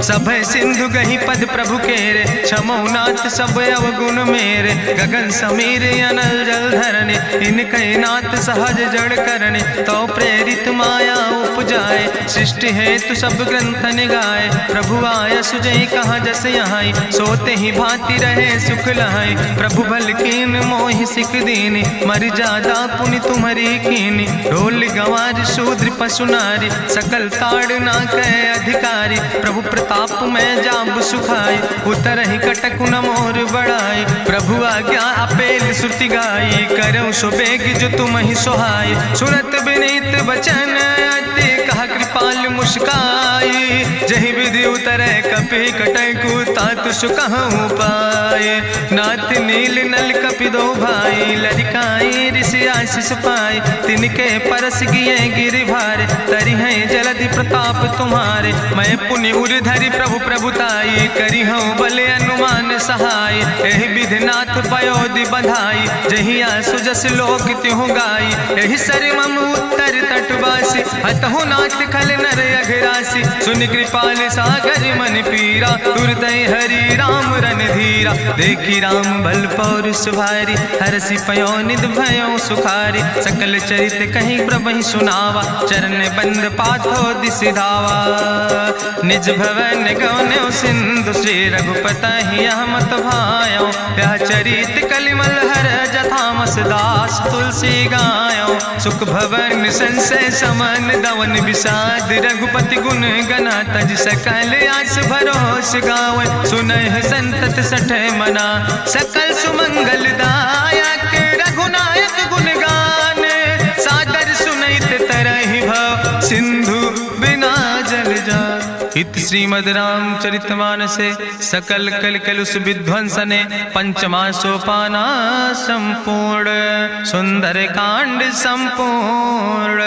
सब सिंधु गहि पद प्रभु केरे, क्षमौ नाथ सब अवगुण मेरे। गगन समीर अनल जल धरने, इनके नाथ सहज जड़ करने। तो प्रेरित माया उपजाए, सृष्टि हेतु सब ग्रंथ निगाए। प्रभु आय सुजई कहाँ जस यहाँ, सोते ही भांति रहे सुख लहाई। प्रभु भल कीन मोहि सिख दीनी, मर जादा पुनि तुम्हारी कीनी। ढोल गंवार शूद्र पशु नारी, सकल ताड़ ना कहे अधिकारी। प्रभु प्रताप में जाब सुखाई, उतर ही कटक न मोर बढ़ाई। प्रभु आज्ञा अपेल श्रुति गाई, करऊँ सो बेग जो तुम ही सोहाई। सुनत विनीत बचन अति, कहा कृपाल मुस्काई। जहि विधि उतरे कपि कटकु, तात सुकहु पाए। नाथ नील नल कपि दो भाई, लरिकाई ऋषि आशीष पाए। तिनके परस गिए गिरि भारे, तरि है जलधि प्रताप तुम्हारे। मैं पुनि उर धरि प्रभु प्रभुताई, करी हूँ बल अनुमान सहाय। एहि विधि नाथ पयोधि बधाई, जहिया सुजस लोक त्यों गाई। एहि सर मम उत्तर तटवासी, हतहु नाथ खल नर अघरासी। सुन कृपाल सागर मन पीरा, तुरतै हरि राम रणधीरा। देखी राम बल पौरुष भारी, हरसि पयो निध भयो सुखारी। सकल चरित कहीं प्रभु सुनावा, चरण बंद पाथो दिसि धावा। निज भवन गौन्यो सिंधु, श्री रघुपति यह मत भायो। यह चरित कलिमल हर जथामस, दास तुलसी गायो। सुख भवन संशय समन, दवन विषाद रघुपति गुण गना। तज सकल आस भरोस गावे, सुनहि संतत सठ मना। सकल सुमंगल दायक, रघुनायक गुण गाने। सादर सुनैत तरहि भव, सिंधु बिना जल जा। इत श्रीमद् रामचरितमानसे सकल कल कलुष विध्वंसने। पंचमा सोपाना संपूर्ण, सुंदर कांड संपूर्ण।